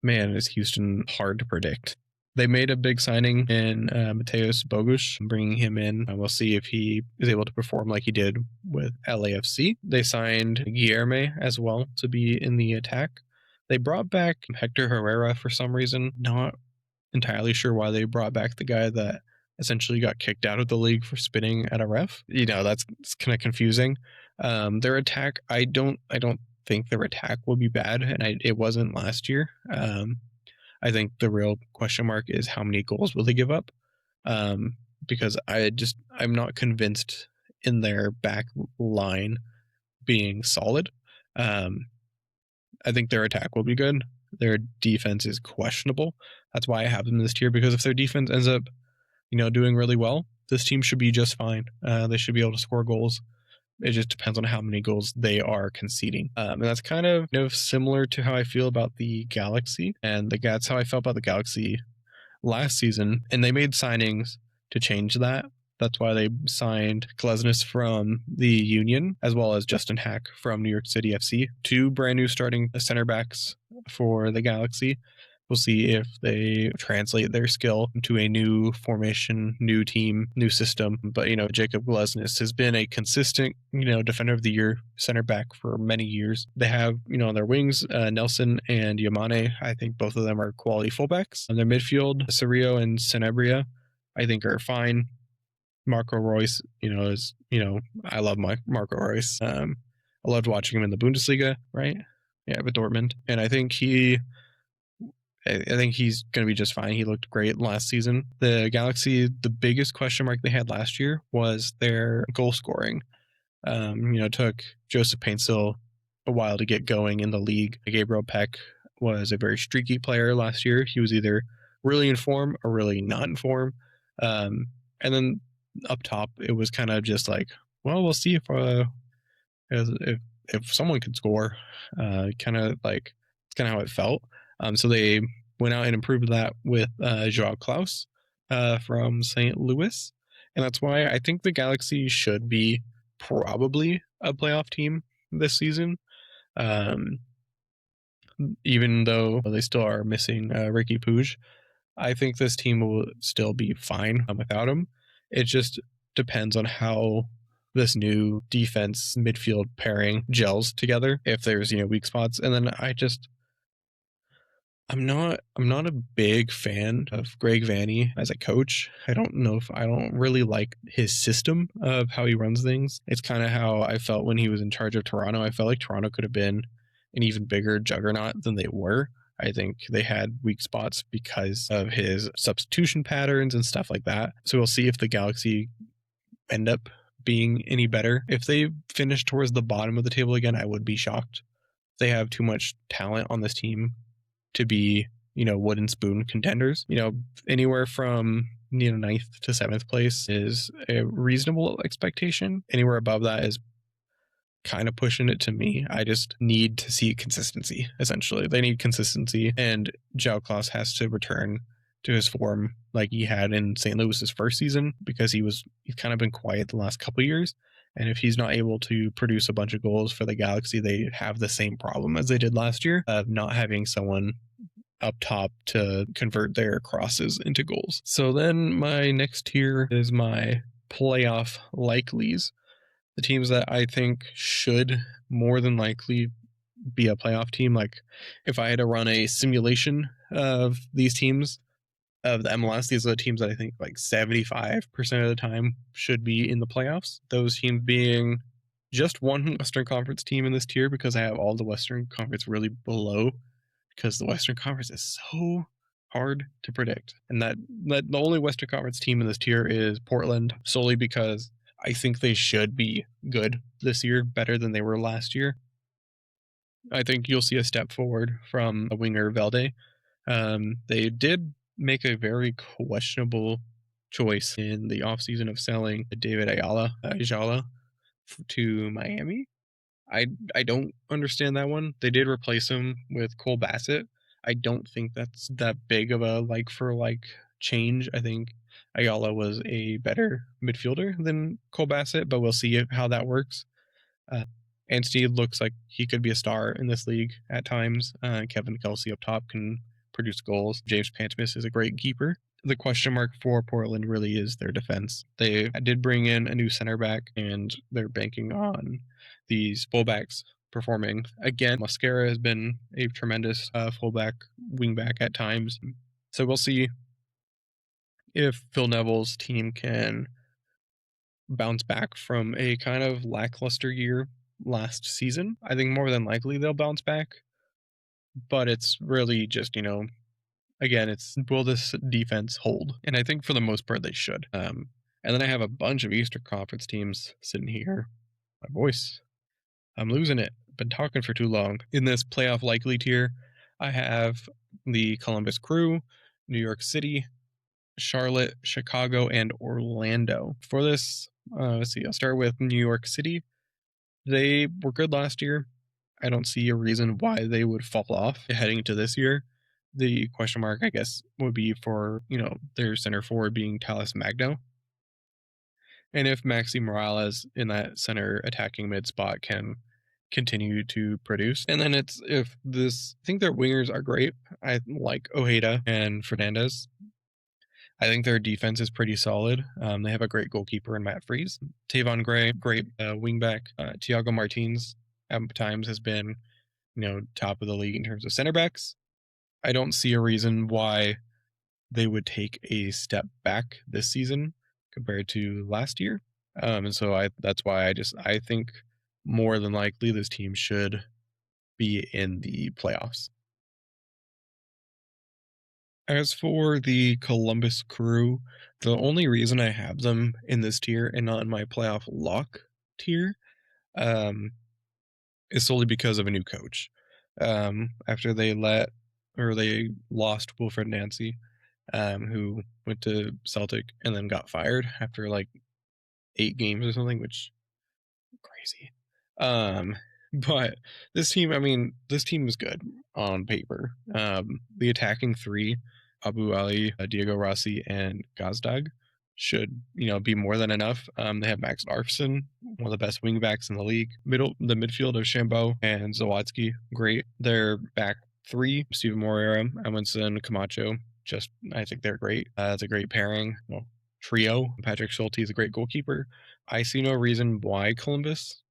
man, is Houston hard to predict. They made a big signing in Mateus Bogusz, bringing him in. We'll see if he is able to perform like he did with LAFC. They signed Guilherme as well to be in the attack. They brought back Hector Herrera for some reason. Not entirely sure why they brought back the guy that essentially got kicked out of the league for spitting at a ref. That's kind of confusing. Their attack, I don't think their attack will be bad, and it wasn't last year. I think the real question mark is how many goals will they give up? Because I'm not convinced in their back line being solid. I think their attack will be good. Their defense is questionable. That's why I have them in this tier, because if their defense ends up, doing really well, this team should be just fine. They should be able to score goals. It just depends on how many goals they are conceding. And that's kind of similar to how I feel about the Galaxy. And that's how I felt about the Galaxy last season. And they made signings to change that. That's why they signed Klesnes from the Union, as well as Justin Hack from New York City FC, 2 brand new starting center backs for the Galaxy. We'll see if they translate their skill into a new formation, new team, new system. But, Jacob Glesnes has been a consistent, defender of the year center back for many years. They have, on their wings, Nelson and Yamane. I think both of them are quality fullbacks. On their midfield, Cerrillo and Senebria, I think, are fine. Marco Reus, I love Marco Reus. I loved watching him in the Bundesliga, right? Yeah, with Dortmund. And I think he's going to be just fine. He looked great last season. The Galaxy, the biggest question mark they had last year was their goal scoring. Took Joseph Paintsil a while to get going in the league. Gabriel Peck was a very streaky player last year. He was either really in form or really not in form. And then up top, it was kind of just like, well, we'll see if someone could score. Kind of like, it's kind of how it felt. So they went out and improved that with Joao Klaus from St. Louis. And that's why I think the Galaxy should be probably a playoff team this season. Even though they still are missing Ricky Puig, I think this team will still be fine without him. It just depends on how this new defense midfield pairing gels together, if there's weak spots. And then I'm not a big fan of Greg Vanney as a coach. I don't really like his system of how he runs things. It's kind of how I felt when he was in charge of Toronto. I felt like Toronto could have been an even bigger juggernaut than they were. I think they had weak spots because of his substitution patterns and stuff like that. So we'll see if the Galaxy end up being any better. If they finish towards the bottom of the table again, I would be shocked. They have too much talent on this team to be, wooden spoon contenders. Anywhere from 9th to 7th place is a reasonable expectation. Anywhere above that is kind of pushing it to me. I just need to see consistency, essentially. They need consistency, and Joao Klaus has to return to his form like he had in St. Louis's first season, because he's kind of been quiet the last couple of years. And if he's not able to produce a bunch of goals for the Galaxy, they have the same problem as they did last year of not having someone up top to convert their crosses into goals. So then my next tier is my playoff likelies. The teams that I think should more than likely be a playoff team. Like, if I had to run a simulation of these teams of the MLS, these are the teams that I think like 75% of the time should be in the playoffs. Those teams being just one Western Conference team in this tier, because I have all the Western Conference really below, because the Western Conference is so hard to predict. And that the only Western Conference team in this tier is Portland, solely because I think they should be good this year, better than they were last year. I think you'll see a step forward from a winger Velde. They did make a very questionable choice in the offseason of selling David Ayala to Miami. I don't understand that one. They did replace him with Cole Bassett. I don't think that's that big of a like for like change. I think Ayala was a better midfielder than Cole Bassett, but we'll see how that works. Uh, Anstey looks like he could be a star in this league at times. Kevin Kelsey up top can produce goals. James Pantemis is a great keeper. The question mark for Portland really is their defense. They did bring in a new center back, and they're banking on these fullbacks performing. Again, Mosquera has been a tremendous fullback, wingback at times. So we'll see if Phil Neville's team can bounce back from a kind of lackluster year last season. I think more than likely they'll bounce back, but it's really just, again, it's will this defense hold? And I think for the most part they should. And then I have a bunch of Eastern Conference teams sitting here. My voice, I'm losing it. Been talking for too long. In this playoff likely tier, I have the Columbus Crew, New York City, Charlotte, Chicago, and Orlando. For this, let's see, I'll start with New York City. They were good last year. I don't see a reason why they would fall off heading into this year. The question mark, I guess, would be for, their center forward being Talis Magno. And if Maxi Morales in that center attacking mid spot can continue to produce. And then it's if this I think their wingers are great. I like Ojeda and Fernandez. I think their defense is pretty solid. They have a great goalkeeper in Matt Freeze. Tavon Gray, great wingback. Tiago Martins at times has been, top of the league in terms of center backs. I don't see a reason why they would take a step back this season compared to last year. And so that's why I think more than likely this team should be in the playoffs. As for the Columbus Crew, the only reason I have them in this tier and not in my playoff lock tier um, is solely because of a new coach. After they lost Wilfred Nancy, who went to Celtic and then got fired after like 8 games or something, which crazy. Um, but this team, this team is good on paper. The attacking three, Abu Ali, Diego Rossi, and Gazdag should, be more than enough. They have Max Arfson, one of the best wingbacks in the league. The midfield of Shambo and Zawadzki, great. Their back three, Steven Moreira, Amundsen, Camacho, I think they're great. It's a great pairing. Trio. Patrick Schulte is a great goalkeeper. I see no reason why Columbus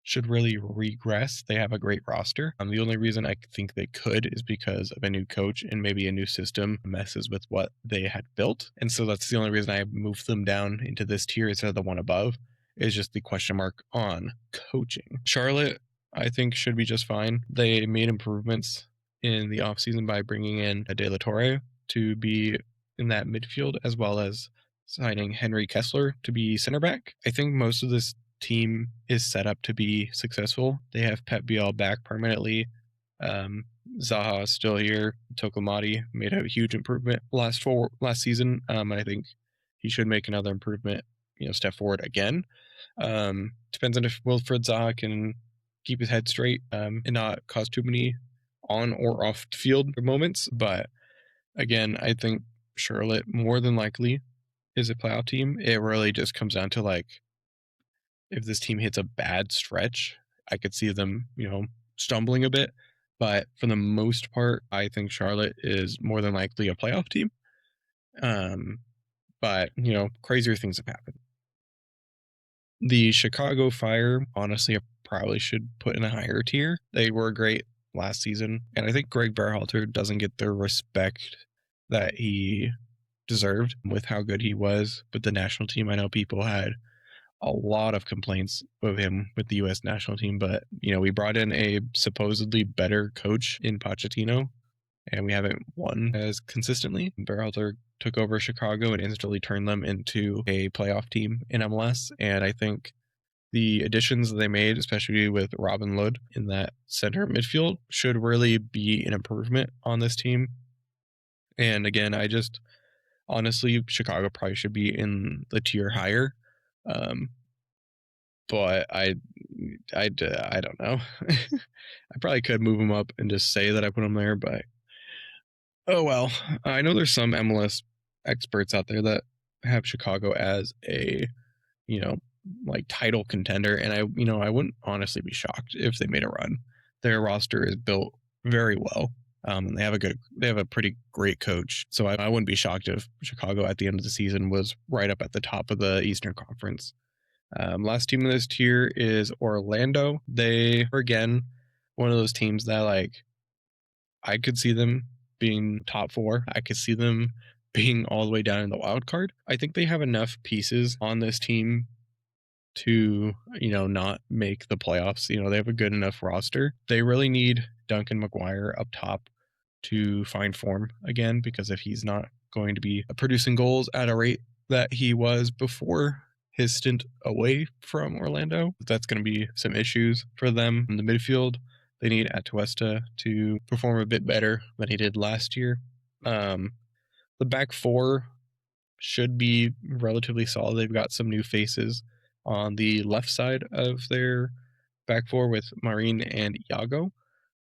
should really regress. They have a great roster. The only reason I think they could is because of a new coach and maybe a new system messes with what they had built. And so that's the only reason I moved them down into this tier instead of the one above, is just the question mark on coaching. Charlotte, I think, should be just fine. They made improvements in the offseason by bringing in a De La Torre to be in that midfield, as well as signing Henry Kessler to be center back. I think most of this team is set up to be successful. They have Pep Biel back permanently. Zaha is still here. Tokomati made a huge improvement last season. I think he should make another improvement, step forward again. Depends on if Wilfred Zaha can keep his head straight and not cause too many on or off field moments. But again, I think Charlotte more than likely is a playoff team. It really just comes down to like, if this team hits a bad stretch, I could see them, stumbling a bit. But for the most part, I think Charlotte is more than likely a playoff team. But, crazier things have happened. The Chicago Fire, honestly, I probably should put in a higher tier. They were great last season. And I think Greg Berhalter doesn't get the respect that he deserved with how good he was with the national team. I know people had a lot of complaints of him with the U.S. national team, but we brought in a supposedly better coach in Pochettino, and we haven't won as consistently. Berhalter took over Chicago and instantly turned them into a playoff team in MLS, and I think the additions they made, especially with Robin Lod in that center midfield, should really be an improvement on this team. And again, I just honestly, Chicago probably should be in the tier higher. Um, but I don't know. I probably could move them up and just say that I put them there, but oh well. I know there's some MLS experts out there that have Chicago as a, you know, like title contender, and I wouldn't honestly be shocked if they made a run. Their roster is built very well. And they have a pretty great coach. So I wouldn't be shocked if Chicago at the end of the season was right up at the top of the Eastern Conference. Last team in this tier is Orlando. They are again one of those teams that like I could see them being top four. I could see them being all the way down in the wild card. I think they have enough pieces on this team to, not make the playoffs. They have a good enough roster. They really need Duncan McGuire up top to find form again, because if he's not going to be producing goals at a rate that he was before his stint away from Orlando, that's going to be some issues for them in the midfield. They need Atuesta to perform a bit better than he did last year. The back four should be relatively solid. They've got some new faces on the left side of their back four with Marin and Iago.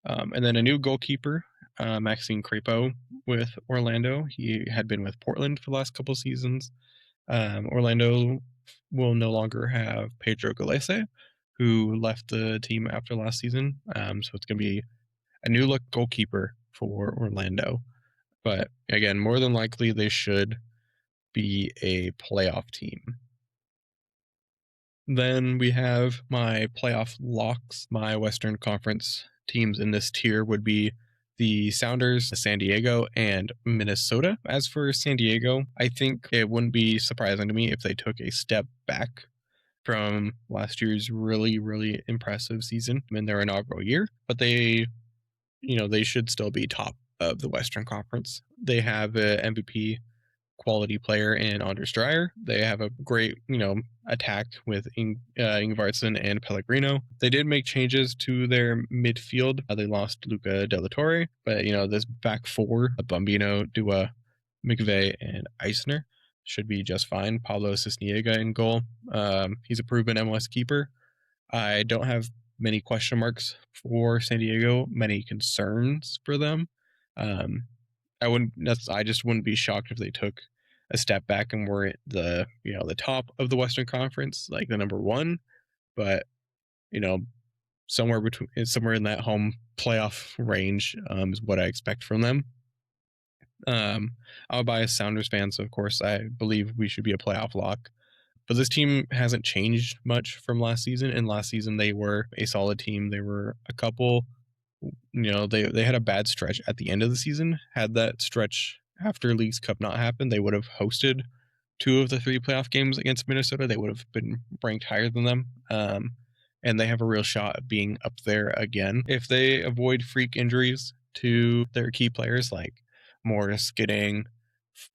And then a new goalkeeper, Maxime Crepeau with Orlando. He had been with Portland for the last couple seasons. Orlando will no longer have Pedro Galese, who left the team after last season. So it's going to be a new look goalkeeper for Orlando. But again, more than likely, they should be a playoff team. Then we have my playoff locks. My Western Conference teams in this tier would be the Sounders, San Diego, and Minnesota. As for San Diego, I think it wouldn't be surprising to me if they took a step back from last year's really, really impressive season in their inaugural year. But they should still be top of the Western Conference. They have an MVP quality player in Anders Dreyer. They have a great, attack with Ingvarsson and Pellegrino. They did make changes to their midfield. They lost Luca Della Torre, but this back four, Bambino, Dua, McVeigh, and Eisner should be just fine. Pablo Cisniega in goal. He's a proven MLS keeper. I don't have many question marks for San Diego, many concerns for them. I just wouldn't be shocked if they took a step back and were at the top of the Western Conference, like the number one. But somewhere in that home playoff range is what I expect from them. I'm a biased Sounders fan, so of course I believe we should be a playoff lock. But this team hasn't changed much from last season. And last season they were a solid team. They were a couple. They had a bad stretch at the end of the season. Had that stretch after Leagues Cup not happened, they would have hosted 2 of the 3 playoff games against Minnesota. They would have been ranked higher than them. And they have a real shot at being up there again. If they avoid freak injuries to their key players, like Morris getting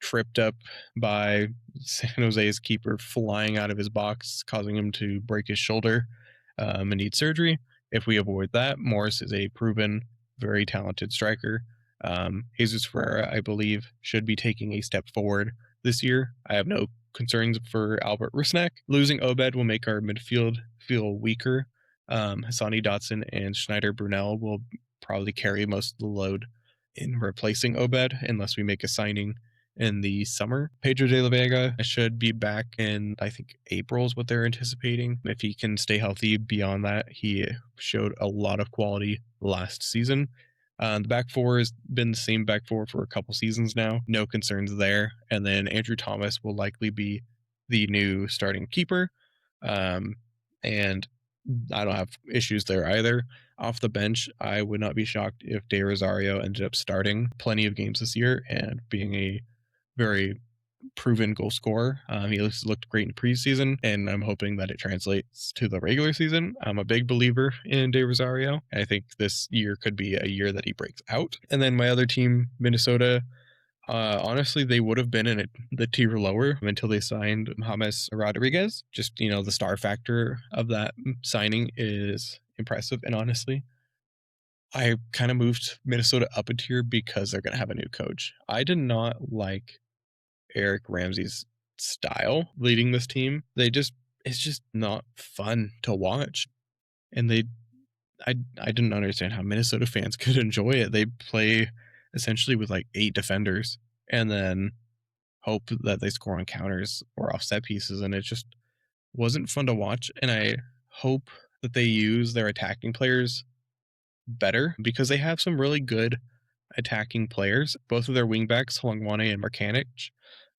tripped up by San Jose's keeper flying out of his box, causing him to break his shoulder and need surgery. If we avoid that, Morris is a proven, very talented striker. Jesus Ferreira, I believe, should be taking a step forward this year. I have no concerns for Albert Rusnak. Losing Obed will make our midfield feel weaker. Hassani Dotson and Schneider Brunel will probably carry most of the load in replacing Obed unless we make a signing in the summer. Pedro de la Vega should be back in, I think, April is what they're anticipating. If he can stay healthy beyond that, he showed a lot of quality last season. The back four has been the same back four for a couple seasons now. No concerns there. And then Andrew Thomas will likely be the new starting keeper. And I don't have issues there either. Off the bench, I would not be shocked if De Rosario ended up starting plenty of games this year and being a very proven goal scorer. He looked great in preseason, and I'm hoping that it translates to the regular season. I'm a big believer in De Rosario. I think this year could be a year that he breaks out. And then my other team, Minnesota, honestly, they would have been in the tier lower until they signed James Rodriguez. Just, the star factor of that signing is impressive. And honestly, I kind of moved Minnesota up a tier because they're going to have a new coach. I did not like Eric Ramsey's style leading this team. It's just not fun to watch. And I didn't understand how Minnesota fans could enjoy it. They play essentially with like 8 defenders and then hope that they score on counters or off set pieces. And it just wasn't fun to watch. And I hope that they use their attacking players better because they have some really good attacking players. Both of their wingbacks, Halangwane and Markanich,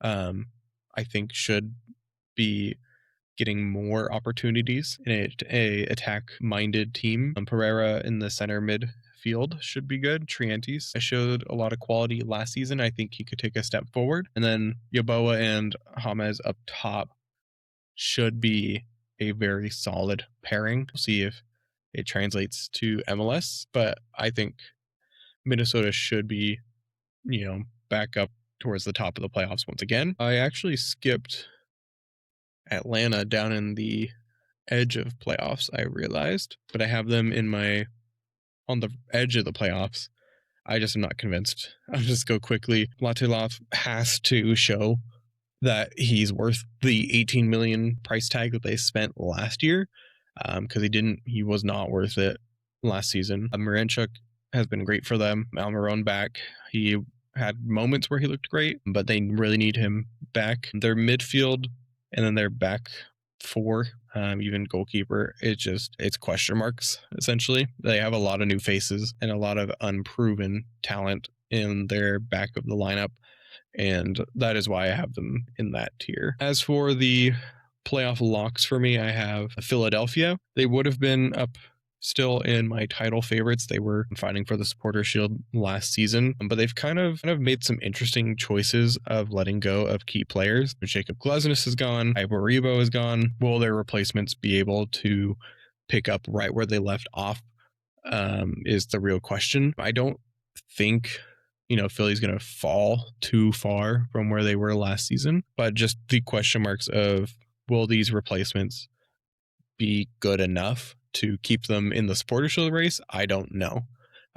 I think should be getting more opportunities in a attack-minded team. Pereira in the center midfield should be good. Triantes showed a lot of quality last season. I think he could take a step forward. And then Yaboa and James up top should be a very solid pairing. We'll see if it translates to MLS, but I think Minnesota should be, back up towards the top of the playoffs once again. I actually skipped Atlanta down in the edge of playoffs, I realized, but I have them on the edge of the playoffs. I just am not convinced. I'll just go quickly. Latelov has to show that he's worth the 18 million price tag that they spent last year, because he was not worth it last season. Miranchuk has been great for them. Almiron back. He had moments where he looked great, but they really need him back. Their midfield and then their back 4, even goalkeeper, it's question marks, essentially. They have a lot of new faces and a lot of unproven talent in their back of the lineup, and that is why I have them in that tier. As for the playoff locks for me, I have Philadelphia. They would have been up still in my title favorites. They were fighting for the Supporter Shield last season, but they've kind of made some interesting choices of letting go of key players. Jacob Glesnes is gone. Iboribo is gone. Will their replacements be able to pick up right where they left off? Is the real question. I don't think Philly's going to fall too far from where they were last season, but just the question marks of will these replacements be good enough to keep them in the Supporter Shield race? I don't know.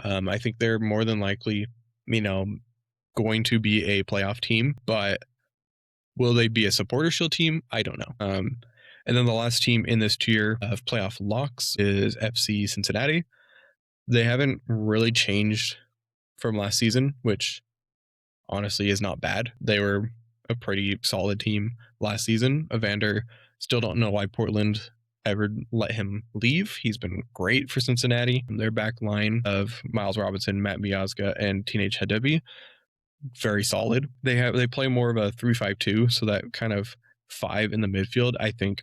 I think they're more than likely, going to be a playoff team, but will they be a Supporter Shield team? I don't know. And then the last team in this tier of playoff locks is FC Cincinnati. They haven't really changed from last season, which honestly is not bad. They were a pretty solid team last season. Evander, still don't know why Portland ever let him leave. He's been great for Cincinnati. Their back line of Miles Robinson, Matt Miazga, and Teenage Hadebi, very solid. They play more of a 3-5-2, so that kind of 5 in the midfield, I think,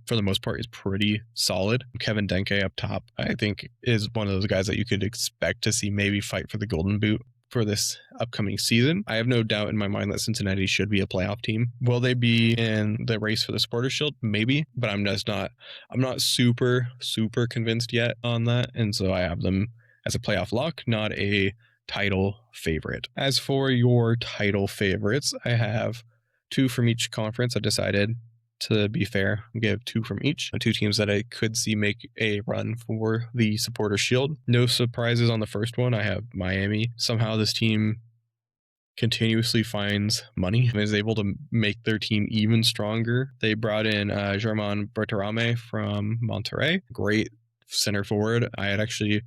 for the most part, is pretty solid. Kevin Denke up top, I think, is one of those guys that you could expect to see maybe fight for the Golden Boot for this upcoming season. I have no doubt in my mind that Cincinnati should be a playoff team. Will they be in the race for the Supporter Shield? Maybe, but I'm not super convinced yet on that. And so I have them as a playoff lock, not a title favorite. As for your title favorites, I have 2 from each conference. I decided, to be fair, give 2 from each. 2 teams that I could see make a run for the Supporter Shield. No surprises on the first one. I have Miami. Somehow this team continuously finds money and is able to make their team even stronger. They brought in Germain Berterame from Monterrey. Great center forward. I had actually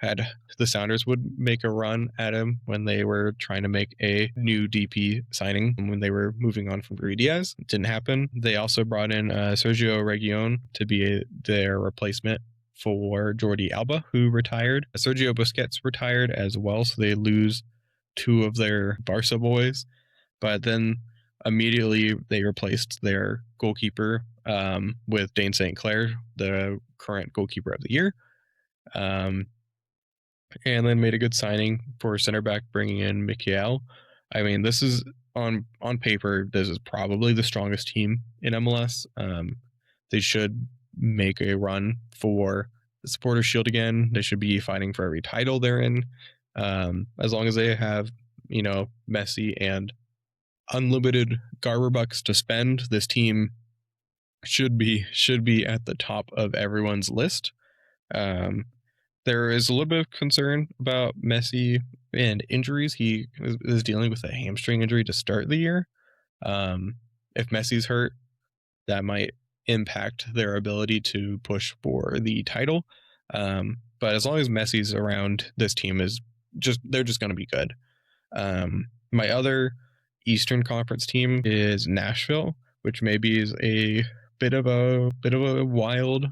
had the Sounders would make a run at him when they were trying to make a new DP signing when they were moving on from Rui Diaz. It didn't happen. They also brought in Sergio Reguilon to be their replacement for Jordi Alba, who retired. Sergio Busquets retired as well, so they lose 2 of their Barca boys. But then immediately they replaced their goalkeeper with Dane St. Clair, the current goalkeeper of the year. And then made a good signing for center back, bringing in Mikel. I mean, this is on paper, this is probably the strongest team in MLS. They should make a run for the Supporter Shield again. They should be fighting for every title they're in. As long as they have, Messi and unlimited Garber bucks to spend, this team should be at the top of everyone's list. Um, there is a little bit of concern about Messi and injuries. He is dealing with a hamstring injury to start the year. If Messi's hurt, that might impact their ability to push for the title. But as long as Messi's around, this team is they're just going to be good. My other Eastern Conference team is Nashville, which maybe is a bit of a wild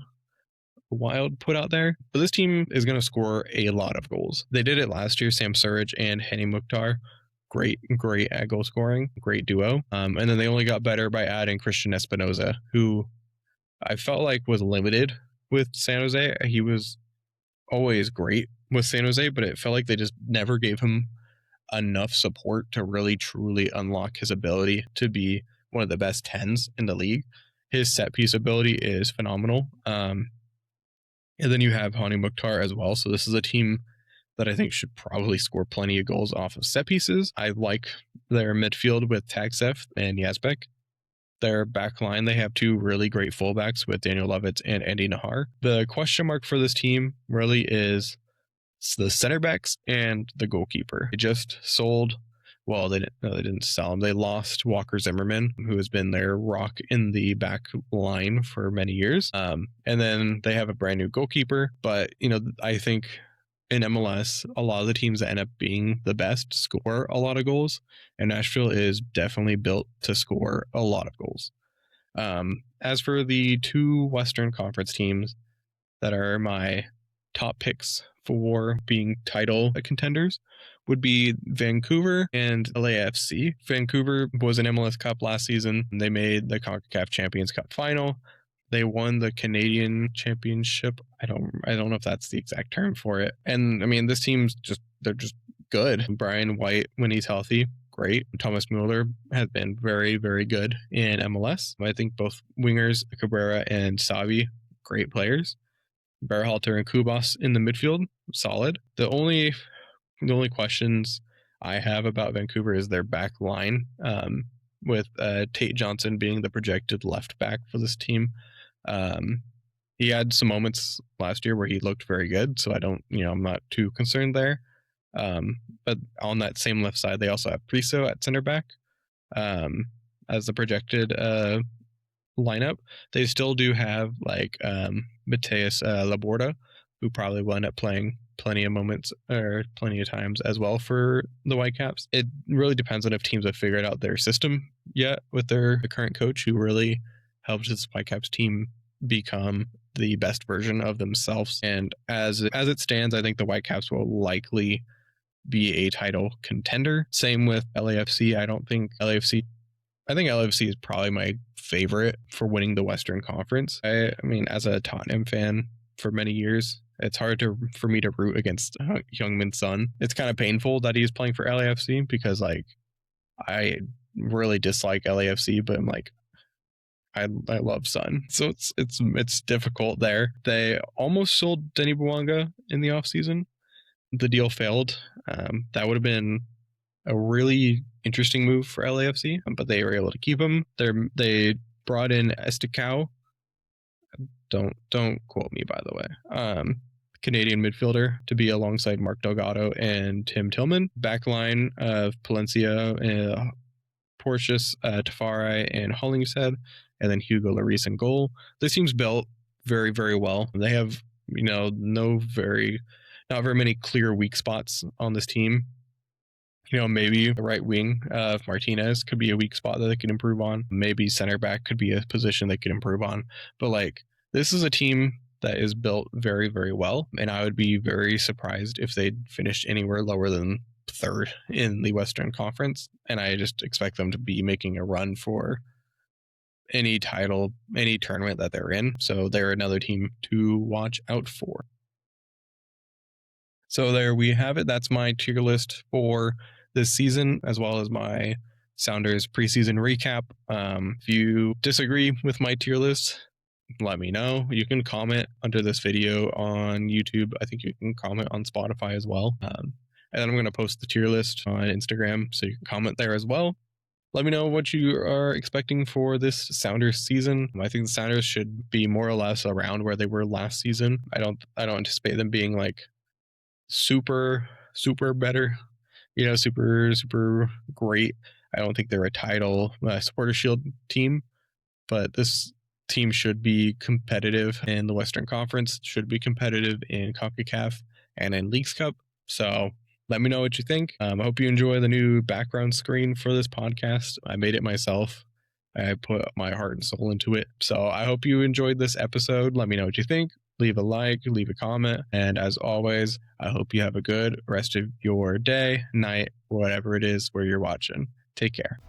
put out there. But this team is going to score a lot of goals. They did it last year. Sam Surridge and Henny Mukhtar, great at goal scoring, great duo. And then they only got better by adding Christian Espinoza, who I felt like was limited with San Jose. He was always great with San Jose, but it felt like they just never gave him enough support to really truly unlock his ability to be one of the best 10s in the league. His set piece ability is phenomenal. And then you have Hani Mukhtar as well. So this is a team that I think should probably score plenty of goals off of set pieces. I like their midfield with Tagsef and Yazbek. Their back line, they have two really great fullbacks with Daniel Lovitz and Andy Nahar. The question mark for this team really is the center backs and the goalkeeper. They just sold. Well, they didn't sell him. They lost Walker Zimmerman, who has been their rock in the back line for many years. And then they have a brand new goalkeeper. But, I think in MLS, a lot of the teams that end up being the best score a lot of goals. And Nashville is definitely built to score a lot of goals. As for the two Western Conference teams that are my top picks for being title contenders, would be Vancouver and LAFC. Vancouver was an MLS Cup last season. They made the CONCACAF Champions Cup final. They won the Canadian Championship. I don't know if that's the exact term for it. And I mean, this team's they're just good. Brian White, when he's healthy, great. Thomas Mueller has been very, very good in MLS. I think both wingers, Cabrera and Savi, great players. Berhalter and Kubas in the midfield, solid. The only questions I have about Vancouver is their back line, with Tate Johnson being the projected left back for this team. He had some moments last year where he looked very good, so I'm not too concerned there. But on that same left side, they also have Priso at center back as the projected lineup. They still do have Mateus Laborda, who probably will end up playing plenty of moments or plenty of times as well for the Whitecaps. It really depends on if teams have figured out their system yet with the current coach, who really helped this Whitecaps team become the best version of themselves. And as it stands, I think the Whitecaps will likely be a title contender. Same with LAFC. I think LAFC is probably my favorite for winning the Western Conference. I mean, as a Tottenham fan for many years, it's hard for me to root against Heung-min Son. It's kind of painful that he's playing for LAFC because I really dislike LAFC, but I'm I love Son. So it's difficult there. They almost sold Denny Bouanga in the offseason. The deal failed. That would have been a really interesting move for LAFC, but they were able to keep him. They brought in Esticao. Don't quote me, by the way. Canadian midfielder to be alongside Mark Delgado and Tim Tillman. Backline of Palencia, Porteous, Tafari, and Hollingshead, and then Hugo Lloris in goal. This team's built very, very well. They have not very many clear weak spots on this team. Maybe the right wing of Martinez could be a weak spot that they can improve on. Maybe center back could be a position they could improve on. But this is a team that is built very, very well. And I would be very surprised if they finished anywhere lower than third in the Western Conference. And I just expect them to be making a run for any title, any tournament that they're in. So they're another team to watch out for. So there we have it. That's my tier list for this season, as well as my Sounders preseason recap. If you disagree with my tier list, let me know. You can comment under this video on YouTube. I think you can comment on Spotify as well. And then I'm going to post the tier list on Instagram, so you can comment there as well. Let me know what you are expecting for this Sounders season. I think the Sounders should be more or less around where they were last season. I don't anticipate them being like super better, super great. I don't think they're a title Supporter Shield team, but this team should be competitive in the Western Conference, should be competitive in CONCACAF and in Leagues Cup. So let me know what you think. I hope you enjoy the new background screen for this podcast. I made it myself. I put my heart and soul into it. So I hope you enjoyed this episode. Let me know what you think. Leave a like, leave a comment. And as always, I hope you have a good rest of your day, night, whatever it is where you're watching. Take care.